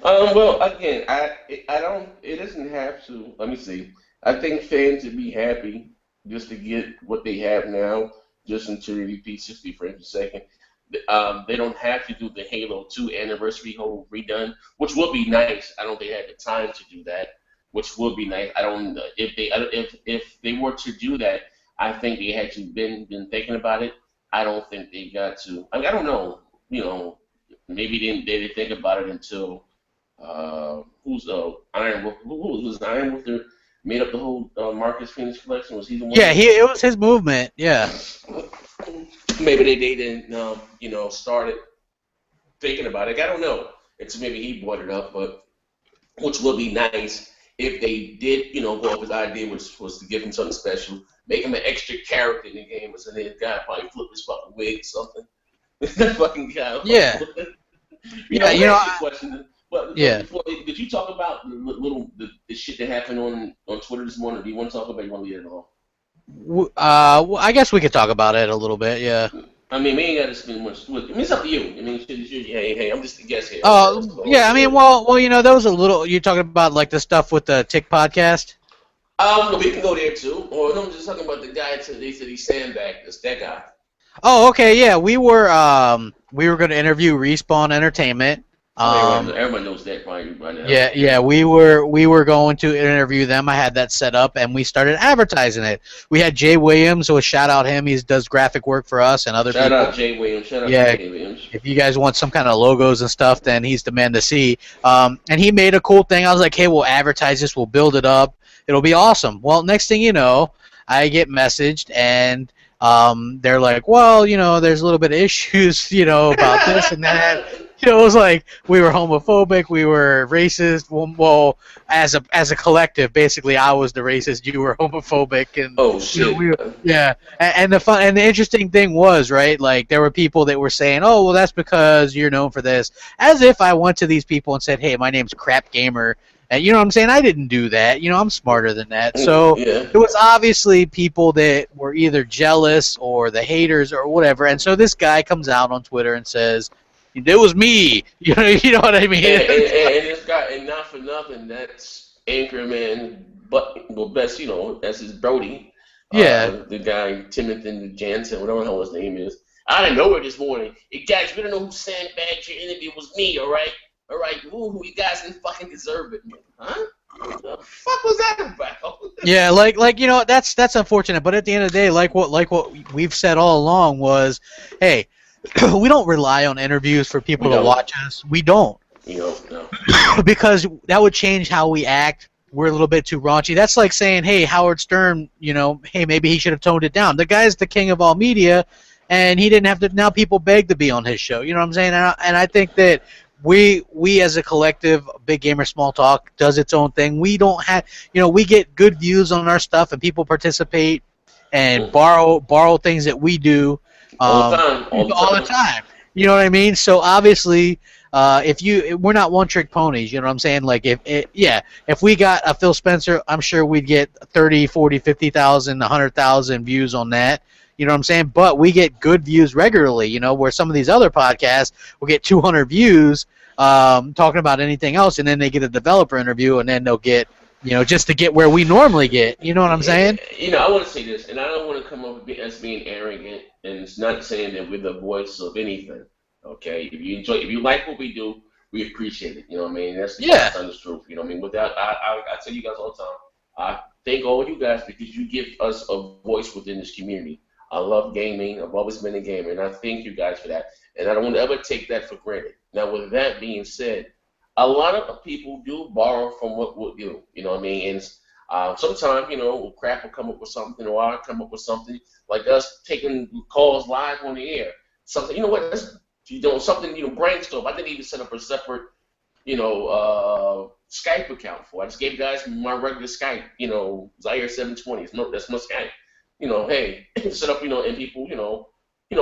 Well, again, I don't. It doesn't have to. Let me see. I think fans would be happy just to get what they have now, just in 280p, 60 frames a second. They don't have to do the Halo 2 anniversary whole redone, which would be nice. I don't think they had the time to do that, which would be nice. I don't if they were to do that, I think they had to been thinking about it. I don't think they got to. I mean, I don't know. Maybe they didn't think about it until who's Iron Wolf? Who was Iron Wolf? That made up the whole Marcus Phoenix collection. Was he the one? Yeah, it was his movement. Yeah. Maybe they didn't, started thinking about it. I don't know. It's maybe he brought it up, but which would be nice if they did, go off his idea, which was to give him something special, make him an extra character in the game, or something. The guy probably flip his fucking wig or something. That fucking guy. Yeah. You Yeah, know, let you me know, ask you a question. But yeah. before, did you talk about the shit that happened on Twitter this morning? Or do you want to talk about it? You want to leave it alone? Well, I guess we could talk about it a little bit, yeah. I mean, we ain't got to spend much. I mean, it's up to you. I mean, shit is your, hey, I'm just a guest here. That's all. Yeah, I mean, well, you know, that was a little. You talking about like the stuff with the Tick podcast? We can go there too. Or no, I'm just talking about the guy. They said he sandbagged us. That guy. Oh, okay, yeah, we were going to interview Respawn Entertainment. I mean, Um, everybody knows that by now. yeah, we were going to interview them. I had that set up, and we started advertising it. We had Jay Williams, so shout out him. He does graphic work for us and other Shout people. out Jay Williams. Shout out Yeah, Jay Williams. if you guys want some kind of logos and stuff, then he's the man to see. And he made a cool thing. I was like, hey, we'll advertise this. We'll build it up. It'll be awesome. Well, next thing you know, I get messaged, and they're like, well, you know, there's a little bit of issues, you know, about this and that. You know, it was like we were homophobic, we were racist. Well, as a collective, basically, I was the racist, you were homophobic, and Oh you know, shit. yeah. And the interesting thing was, right, like there were people that were saying, oh, well, that's because you're known for this, as if I went to these people and said, hey, my name's Crap Gamer. And you know what I'm saying? I didn't do that. You know, I'm smarter than that. So Yeah. it was obviously people that were either jealous or the haters or whatever. And so this guy comes out on Twitter and says, it was me. You know what I mean? And this guy, and not for nothing, that's Anchorman, but well, best you know, that's his Brody. Yeah. The guy Timothy Jansen, whatever the hell his name is. Out of nowhere this morning. Hey guys, we don't know who sandbagged your interview. It was me, all right? All right, woo, you guys didn't fucking deserve it, man. Huh? What the fuck was that about? Yeah, like you know, that's unfortunate. But at the end of the day, like what we've said all along was, hey, we don't rely on interviews for people to watch us. We don't. You know, no. Because that would change how we act. We're a little bit too raunchy. That's like saying, hey, Howard Stern, you know, hey, maybe he should have toned it down. The guy's the king of all media, and he didn't have to. Now people beg to be on his show. You know what I'm saying? And I think that we as a collective, Big Gamer Small Talk does its own thing. We don't have, you know, we get good views on our stuff, and people participate and borrow things that we do All the time. all the time. You know what I mean? So obviously, we're not one-trick ponies. You know what I'm saying? Like if we got a Phil Spencer, I'm sure we'd get 30, 40, 50,000, 100,000 views on that. You know what I'm saying? But we get good views regularly, you know, where some of these other podcasts will get 200 views talking about anything else, and then they get a developer interview, and then they'll get, you know, just to get where we normally get. You know what I'm saying? You know, I want to say this, and I don't want to come up as being arrogant, and it's not saying that we're the voice of anything. Okay, if you like what we do, we appreciate it. You know what I mean? That's the truth. You know what I mean? Without, I tell you guys all the time, I thank all you guys because you give us a voice within this community. I love gaming. I've always been a gamer, and I thank you guys for that. And I don't want to ever take that for granted. Now, with that being said, a lot of people do borrow from what we do. You know what I mean? And sometimes, you know, Crap will come up with something, or I'll come up with something, like us taking calls live on the air. Something, you know what? Something, you know, brainstorm. I didn't even set up a separate, you know, Skype account for. I just gave guys my regular Skype, you know, Zaire 720. That's my Skype. You know, hey, set up, you know, and people, you know,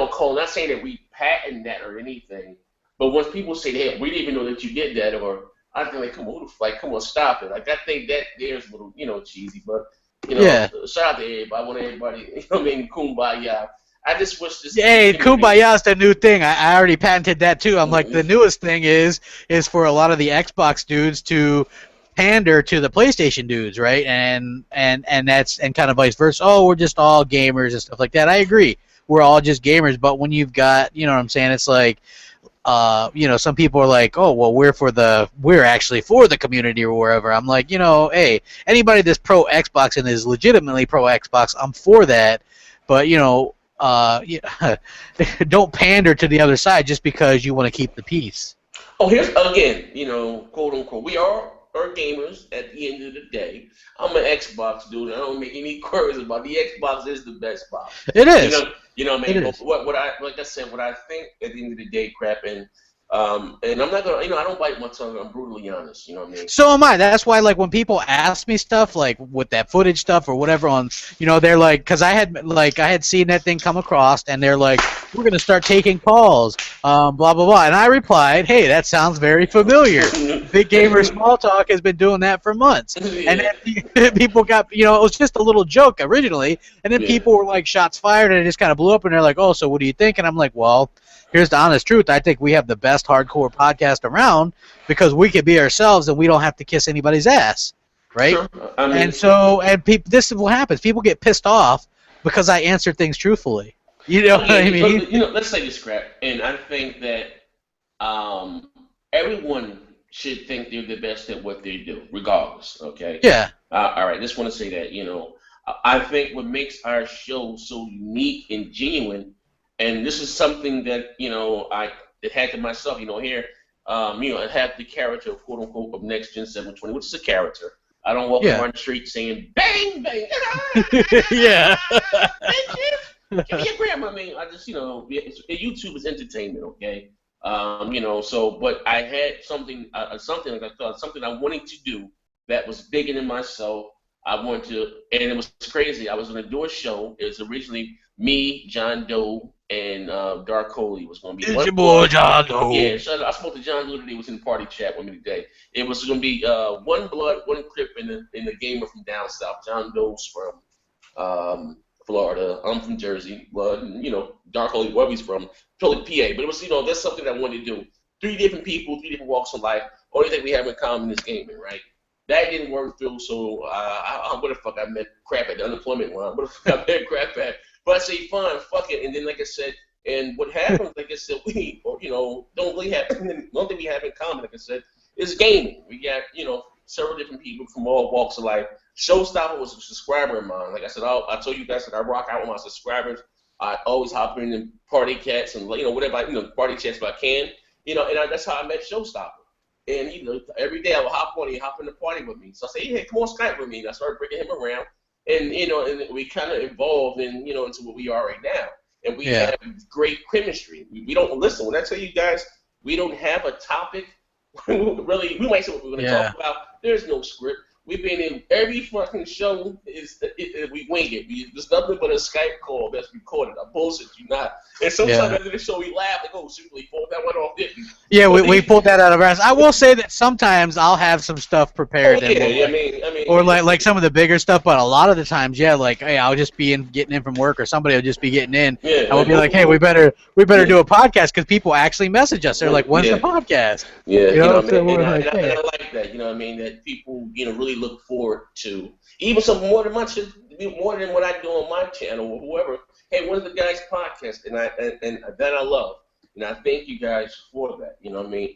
call. Not saying that we patent that or anything, but when people say, hey, we didn't even know that you did that, or I think like, come on, stop it. Like I think that there's a little, you know, cheesy, but you know, shout out to everybody. I want everybody, you know what I mean, kumbaya. I just wish this. Hey, kumbaya is the new thing. I already patented that too. I'm like, the newest thing is for a lot of the Xbox dudes to pander to the PlayStation dudes, right? And that's and kind of vice versa. Oh, we're just all gamers and stuff like that. I agree. We're all just gamers, but when you've got, you know what I'm saying, it's like, you know, some people are like, oh, well, we're actually for the community or wherever. I'm like, you know, hey, anybody that's pro Xbox and is legitimately pro Xbox, I'm for that. But you know, don't pander to the other side just because you want to keep the peace. Oh, here's again, you know, quote unquote, we are gamers at the end of the day. I'm an Xbox dude. I don't make any queries about the Xbox is the best box. It is. You know what I mean? What I think at the end of the day, Crap, and And I'm not gonna, I don't bite my tongue. I'm brutally honest. You know what I mean? So am I. That's why, like, when people ask me stuff, like with that footage stuff or whatever, on, they're like, because I had seen that thing come across, and they're like, we're gonna start taking calls, blah blah blah, and I replied, hey, that sounds very familiar. Big Gamer Small Talk has been doing that for months, and then people got, it was just a little joke originally, and then people were like, shots fired, and it just kind of blew up, and they're like, oh, so what do you think? And I'm like, well, here's the honest truth. I think we have the best hardcore podcast around because we can be ourselves and we don't have to kiss anybody's ass, right? Sure. I mean, This is what happens. People get pissed off because I answer things truthfully. You know what I mean? Let's say this crap, and I think that everyone should think they're the best at what they do, regardless. Okay. Yeah. All right. Just want to say that I think what makes our show so unique and genuine. And this is something that, I had to myself, here, I have the character, quote unquote, of Next Gen 720, which is a character. I don't walk around the street saying, bang, bang, yeah. Give me your grandma. I mean, I just, YouTube is entertainment, okay? But I had something like I thought, something I wanted to do that was bigger than myself. I wanted to, and it was crazy. I was going to do a show. It was originally me, John Doe, and Dark Coley was going to be. It's your boy, John Doe. Yeah, so I spoke to John Doe today. He was in the party chat with me today. It was going to be one blood, one clip in the gamer from down south. John Doe's from Florida. I'm from Jersey. Well, Dark Coley, where he's from, totally PA. But it was, that's something I wanted to do. 3 different people, 3 different walks of life. Only thing we have in common is gaming, right? That didn't work through, so what the fuck I met crap at the unemployment line. What the fuck I met crap at? But I say, fine, fuck it. And then, like I said, and what happens, like I said, we, don't really have, one thing we have in common, like I said, is gaming. We got, several different people from all walks of life. Showstopper was a subscriber of mine. Like I said, I told you guys that I rock out with my subscribers. I always hop in the party chats and, whatever, party chats if I can. That's how I met Showstopper. And every day I would hop on, he'd hop in the party with me. So I say, hey, come on Skype with me. And I started bringing him around. And, and we kind of evolved and, into what we are right now. And we have great chemistry. We don't listen. When I tell you guys, we don't have a topic. Really, we might say what we're going to talk about. There's no script. We've been in every fucking show. We wing it. There's nothing but a Skype call that's recorded. I bullshit you not. And sometimes after the show, we laugh like, oh, shoot, we pulled that one off, didn't we? Yeah, we pulled that out of our ass. I will say that sometimes I'll have some stuff prepared. Or like some of the bigger stuff, but a lot of the times, like, hey, I'll just be getting in from work, or somebody will just be getting in, and we'll be like, hey, we better do a podcast because people actually message us. They're like, when's the podcast? Yeah, and I like that. That people, really look forward to even some more than what I do on my channel or whoever. Hey, when's the guys' podcast? And that I love. And I thank you guys for that.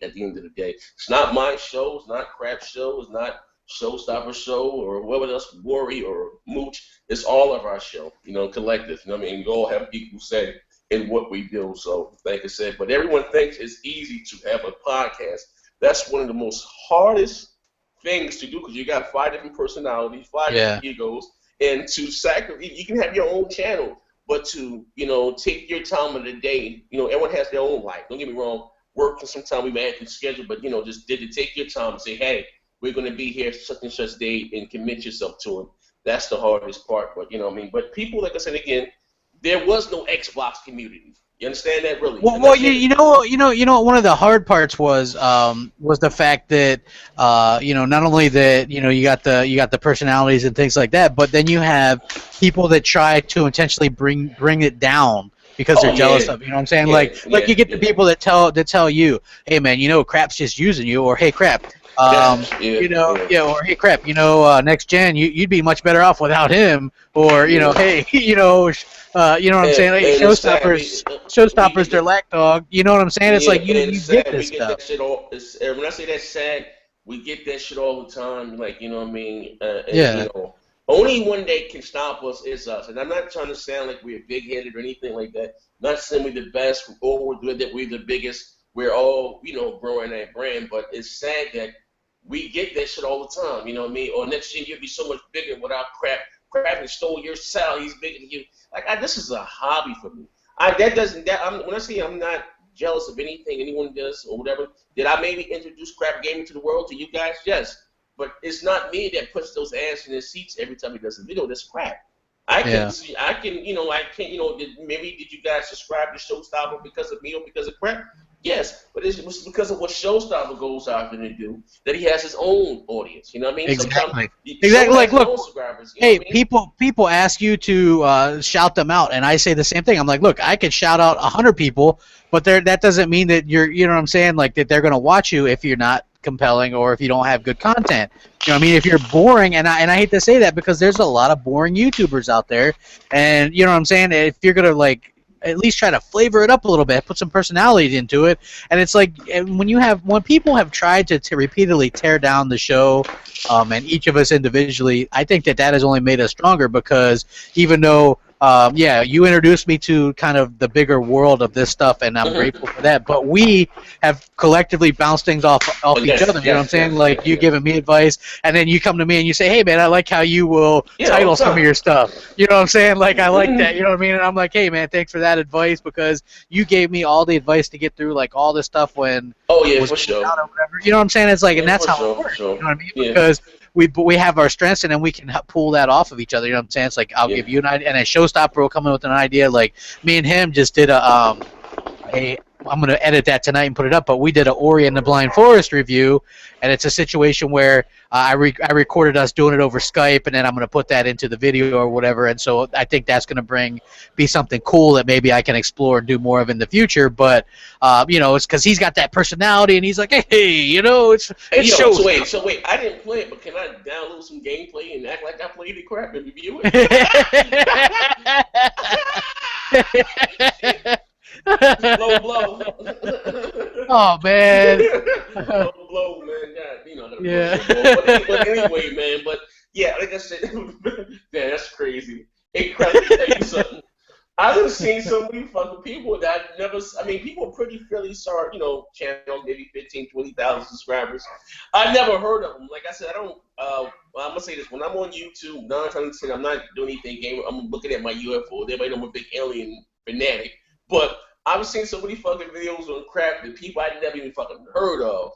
At the end of the day, it's not my show. It's not Crap Show. It's not Showstopper Show or whoever else, Worry or Mooch. It's all of our show, collective. We all have equal say in what we do. So, like I said, but everyone thinks it's easy to have a podcast. That's one of the most hardest things to do because you got 5 different personalities, 5 different egos, and to sacrifice. You can have your own channel, but to take your time of the day. Everyone has their own life. Don't get me wrong. Work for some time we may have to schedule, but just did to take your time and say, hey, we're going to be here such and such day and commit yourself to it. That's the hardest part. But But people, like I said again, there was no Xbox community. You understand that, really? Well, one of the hard parts was the fact that not only that you got the personalities and things like that, but then you have people that try to intentionally bring it down because they're jealous of, what I'm saying? You get the people that tell you, hey man, Crap's just using you, or hey Crap, or hey Crap, Next Gen, you'd be much better off without him, or hey, you know what I'm saying? Like, Showstoppers, they're lack-dog. You know what I'm saying? It's like you get this stuff. That shit all, when I say that's sad, we get that shit all the time. Like, only one that can stop us is us. And I'm not trying to sound like we're big-headed or anything like that. Not saying we're the best or we're good, that we're the biggest. We're all, growing that brand. But it's sad that we get that shit all the time. You know what I mean? Or Next Gen, you'll be so much bigger without Crap. Crap and stole your style. He's bigger than you. Like, this is a hobby for me. When I say I'm not jealous of anything anyone does or whatever. Did I maybe introduce crap gaming to the world to you guys? Yes. But it's not me that puts those ass in their seats every time he does a video. That's crap. I can, maybe did you guys subscribe to Showstopper because of me or because of crap? Yes, but it was because of what Showstopper goes after to do, that he has his own audience. You know what I mean? Exactly. Exactly. Like, look, hey, people ask you to shout them out, and I say the same thing. I'm like, look, I could shout out 100 people, but that doesn't mean that you know what I'm saying? Like, that they're going to watch you if you're not compelling or if you don't have good content. You know what I mean? If you're boring, and I hate to say that because there's a lot of boring YouTubers out there, and you know what I'm saying? If you're going to, like, at least try to flavor it up a little bit, put some personality into it, and it's like when people have tried to repeatedly tear down the show, and each of us individually, I think that has only made us stronger because even though you introduced me to kind of the bigger world of this stuff, and I'm grateful for that. But we have collectively bounced things off each other. You know what I'm saying? Like you giving me advice, and then you come to me and you say, "Hey, man, I like how you will title some of your stuff." You know what I'm saying? Like I like that. You know what I mean? And I'm like, "Hey, man, thanks for that advice because you gave me all the advice to get through like all this stuff when for sure. Out or whatever." You know what I'm saying? It's like, and that's how it works. You know what I mean? Because we have our strengths, and then we can pull that off of each other. You know what I'm saying? It's like I'll give you an idea, and a Showstopper will come in with an idea. Like me and him just did I'm going to edit that tonight and put it up, but we did a Ori and the Blind Forest review, and it's a situation where I recorded us doing it over Skype, and then I'm going to put that into the video or whatever, and so I think that's going to be something cool that maybe I can explore and do more of in the future, but, it's because he's got that personality, and he's like, hey, it's shows. So wait, I didn't play it, but can I download some gameplay and act like I played it crap and review it? Blow. Oh man. blow, man. God, But anyway, man. But yeah, like I said, man, that's crazy. Hey, crap, let me tell you something. I've seen so many fucking people that I've never. I mean, people pretty fairly start, channels, maybe 15, 20,000 subscribers. I never heard of them. Like I said, I don't. I'm gonna say this: when I'm on YouTube, 9 times out of 10, I'm not doing anything game. I'm looking at my UFO. Everybody know I'm a big alien fanatic, but I've seen so many fucking videos on crap that people I never even fucking heard of.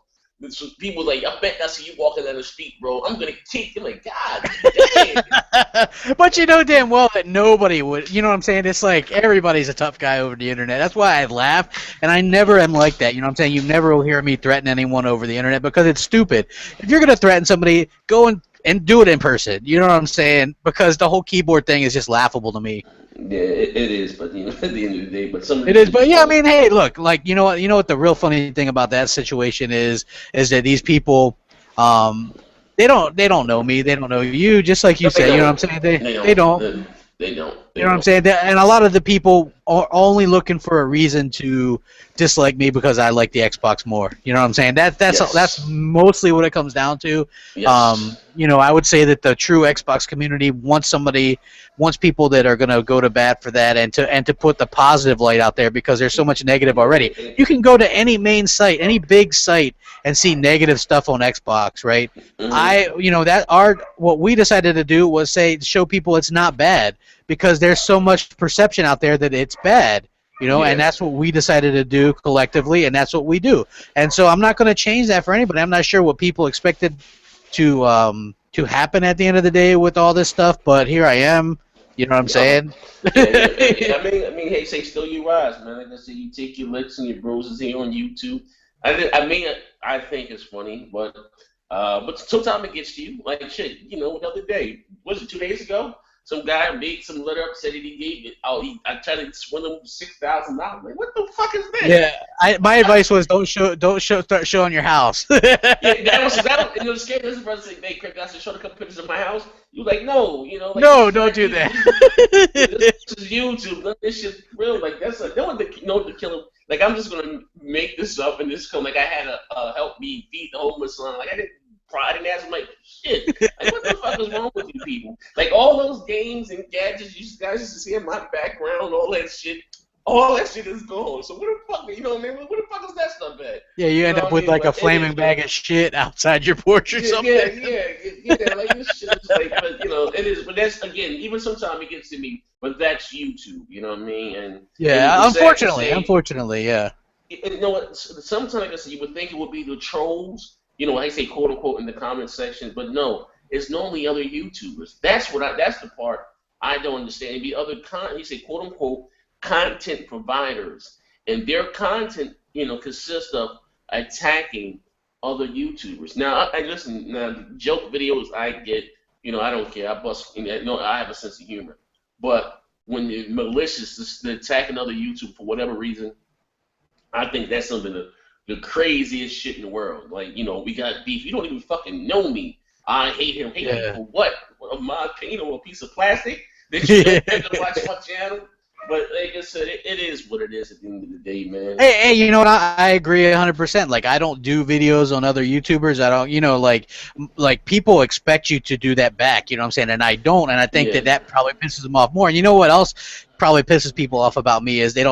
People like, I bet I see you walking down the street, bro. I'm gonna kick you. Like, God damn. But you know damn well that nobody would. You know what I'm saying? It's like everybody's a tough guy over the internet. That's why I laugh, and I never am like that. You know what I'm saying? You never will hear me threaten anyone over the internet because it's stupid. If you're gonna threaten somebody, go and do it in person. You know what I'm saying? Because the whole keyboard thing is just laughable to me. Yeah, it is, but at the end of the day, but some. It is, but yeah, I mean, hey, look, like you know what the real funny thing about that situation is that these people, they don't know me, they don't know you, just like you said. You know what I'm saying? They don't. They don't. You know what I'm saying? And a lot of the people are only looking for a reason to dislike me because I like the Xbox more. You know what I'm saying? That's mostly what it comes down to. Yes. I would say that the true Xbox community wants people that are going to go to bat for that and to put the positive light out there because there's so much negative already. You can go to any main site, any big site, and see negative stuff on Xbox, right? Mm-hmm. What we decided to do was show people it's not bad because there's so much perception out there that it's bad. And that's what we decided to do collectively, and that's what we do. And so I'm not going to change that for anybody. I'm not sure what people expected to happen at the end of the day with all this stuff, but here I am. You know what I'm saying? I mean, hey, say still you rise, man. Like I said, you take your licks and your bruises here on YouTube. I think it's funny, but sometimes it gets to you. Like shit, the other day, was it 2 days ago? Some guy made some letter up, said that he gave it. I tried to swindle him $6,000. Like, what the fuck is that? Yeah, my advice was start showing your house. that was scary. This person said, "Hey, Craig, I should show a couple pictures of my house." You like, no, no, don't do that. This is YouTube. None of this shit's real. Like that's no one to kill him. Like I'm just gonna make this up and this come. Like I had to help me feed the homeless son. Like I didn't ask him. Like shit. Like what the fuck is wrong with you people? Like all those games and gadgets you guys used to see in my background, all that shit. All that shit is gone. So where the fuck, Where the fuck is that stuff at? Yeah, you end up with like a flaming bag of shit outside your porch or something. Yeah. Like this shit is like, but it is. But that's again, even sometimes it gets to me. But that's YouTube. You know what I mean? And yeah, unfortunately, yeah. you know what? Sometimes, like I said, you would think it would be the trolls, I say quote unquote in the comment section, but no, it's normally other YouTubers. That's the part I don't understand. It'd be he say quote unquote content providers, and their content, consists of attacking other YouTubers. Now, I listen. Now, the joke videos I get, I don't care. I bust. I have a sense of humor, but when you're malicious, they're attacking other YouTube for whatever reason, I think that's something the craziest shit in the world. Like, we got beef. You don't even fucking know me. I hate him. Hate me for what? My opinion, a piece of plastic that you don't have to watch my channel. But like I said, it is what it is at the end of the day, man. Hey, you know what? I agree 100%. Like, I don't do videos on other YouTubers. I don't, like people expect you to do that back. You know what I'm saying? And I don't. And I think that probably pisses them off more. And you know what else probably pisses people off about me is they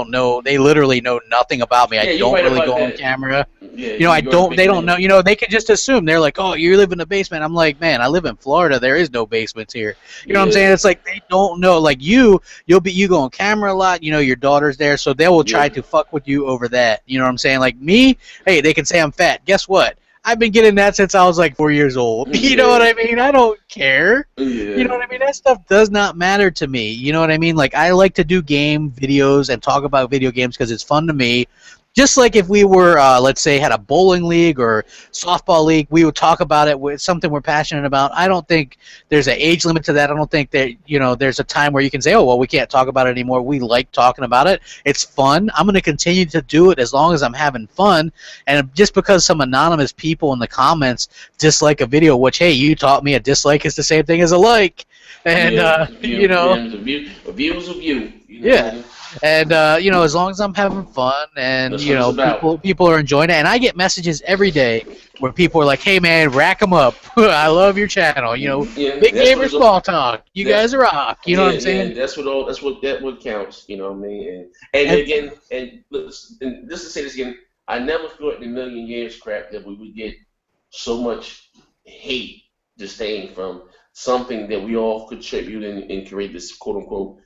literally know nothing about me. I don't really go on camera. Yeah, they don't know. They can just assume. They're like, oh, you live in a basement. I'm like, man, I live in Florida. There is no basements here. You know what I'm saying? It's like they don't know. Like you go on camera a lot. Your daughter's there, so they will try to fuck with you over that. You know what I'm saying? Like me, hey, they can say I'm fat. Guess what? I've been getting that since I was like 4 years old. You know what I mean? I don't care. You know what I mean? That stuff does not matter to me. You know what I mean? Like, I like to do game videos and talk about video games because it's fun to me. Just like if we were, let's say, had a bowling league or softball league, we would talk about it with something we're passionate about. I don't think there's an age limit to that. I don't think that, there's a time where you can say, oh, well, we can't talk about it anymore. We like talking about it. It's fun. I'm going to continue to do it as long as I'm having fun. And just because some anonymous people in the comments dislike a video, which, hey, you taught me a dislike is the same thing as a like. And, a view is a view. And as long as I'm having fun and people are enjoying it, and I get messages every day where people are like, "Hey man, rack them up! I love your channel. Big gamer small talk. You guys rock. You know what I'm saying?" Yeah, that's what counts. You know what I mean? And again, and just to say this again, I never thought in a million years, crap, that we would get so much hate disdain from something that we all contribute and create this quote unquote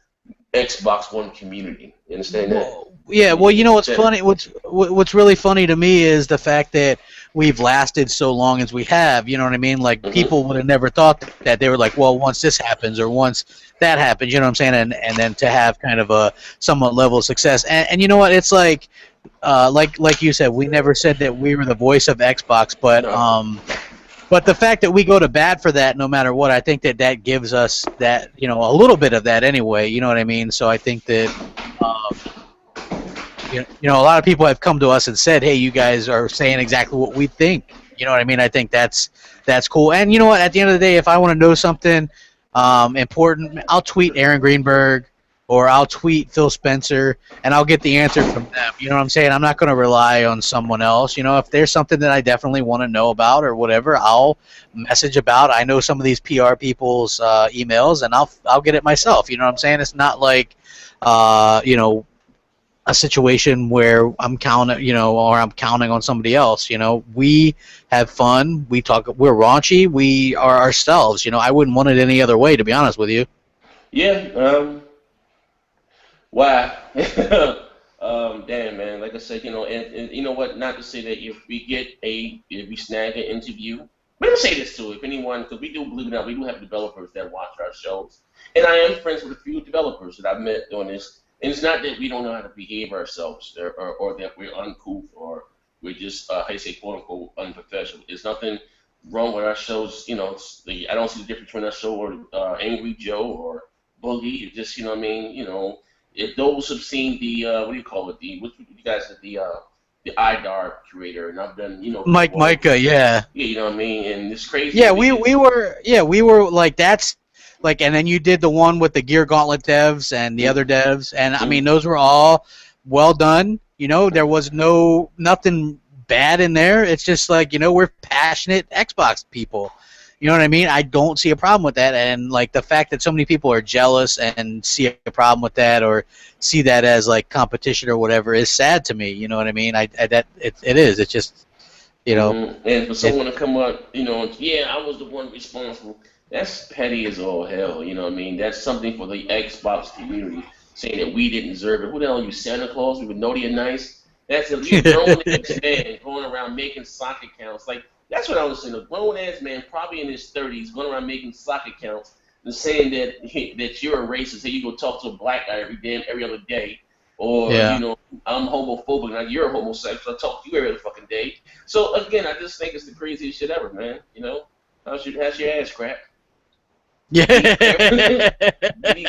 Xbox One community. You understand that? Yeah, well, what's funny? What's really funny to me is the fact that we've lasted so long as we have. You know what I mean? Like, people would have never thought that. They were like, well, once this happens or once that happens, you know what I'm saying? And then to have kind of a somewhat level of success. And you know what? It's like you said, we never said that we were the voice of Xbox, but But the fact that we go to bat for that no matter what, I think that gives us that, a little bit of that anyway, you know what I mean? So I think that, a lot of people have come to us and said, hey, you guys are saying exactly what we think. You know what I mean? I think that's cool. And you know what? At the end of the day, if I want to know something important, I'll tweet Aaron Greenberg or I'll tweet Phil Spencer, and I'll get the answer from them. You know what I'm saying? I'm not going to rely on someone else. If there's something that I definitely want to know about or whatever, I'll message about. I know some of these PR people's emails, and I'll get it myself. You know what I'm saying? It's not like, a situation where I'm counting, or I'm counting on somebody else. We have fun. We talk. We're raunchy. We are ourselves. I wouldn't want it any other way, to be honest with you. Yeah. Wow. Damn, man. Like I said, and you know what? Not to say that if we snag an interview, let me say this too. If anyone, because we do, believe it or not, we do have developers that watch our shows, and I am friends with a few developers that I've met doing this. And it's not that we don't know how to behave ourselves, or that we're uncouth, or we're just, how you say, quote unquote, unprofessional. There's nothing wrong with our shows. I don't see the difference between our show or Angry Joe or Boogie. It's just, what I mean? If those have seen the what do you call it? You guys are the IDAR creator, and I've done Mike Micah, yeah. Yeah, you know what I mean. And it's crazy. Yeah, we were like that's like, and then you did the one with the Gear Gauntlet devs and the other devs, and I mean those were all well done. There was nothing bad in there. It's just like we're passionate Xbox people. You know what I mean? I don't see a problem with that, and like the fact that so many people are jealous and see a problem with that or see that as like competition or whatever is sad to me. You know what I mean? It is. It's just And for someone to come up, yeah, I was the one responsible. That's petty as all hell. You know what I mean? That's something for the Xbox community saying that we didn't deserve it. Who the hell are you, Santa Claus? We were naughty and nice. That's a grown ass man going around making sock accounts. Like that's what I was saying. A grown ass man, probably in his 30s, going around making sock accounts and saying that you're a racist. Hey, you go talk to a black guy every other day, or Yeah. I'm homophobic. Now you're a homosexual. I talk to you every other fucking day. So again, I just think it's the craziest shit ever, man. How's your ass crack? Yeah.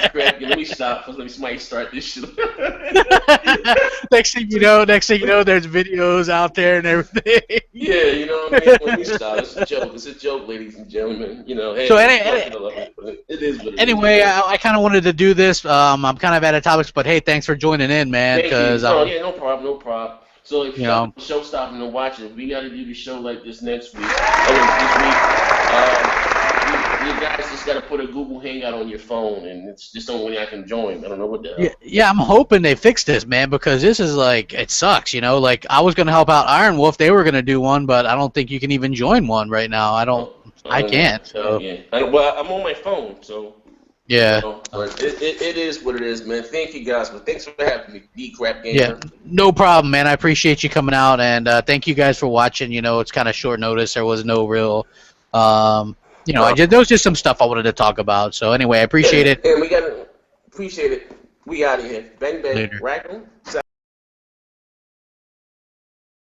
Crap. Let me stop. Let me somebody start this shit. Next thing you know, there's videos out there and everything. Yeah, you know what I mean? Let me stop. It's a joke. It's a joke, ladies and gentlemen. Hey, So it is what it anyway, is. I kind of wanted to do this. I'm kind of out of topics, but hey, thanks for joining in, man. Thank you. Because Yeah, no problem, no problem. So if you you're know, show stopping and watching, we got to do the show like this next week. This week. You guys just got to put a Google Hangout on your phone, and it's just the only way I can join. I don't know what the hell. yeah, I'm hoping they fix this, man, because this is like it sucks. Like I was gonna help out Iron Wolf, they were gonna do one, but I don't think you can even join one right now. I can't. So. Yeah. Well, I'm on my phone, so. Yeah. But it is what it is, man. Thank you guys, but thanks for having me, D-Crap Gamer. Yeah, no problem, man. I appreciate you coming out, and thank you guys for watching. It's kind of short notice. There was no real, there was just some stuff I wanted to talk about. So anyway, I appreciate it. And we got to appreciate it. We out of here. Bang, bang. Later. Rackham.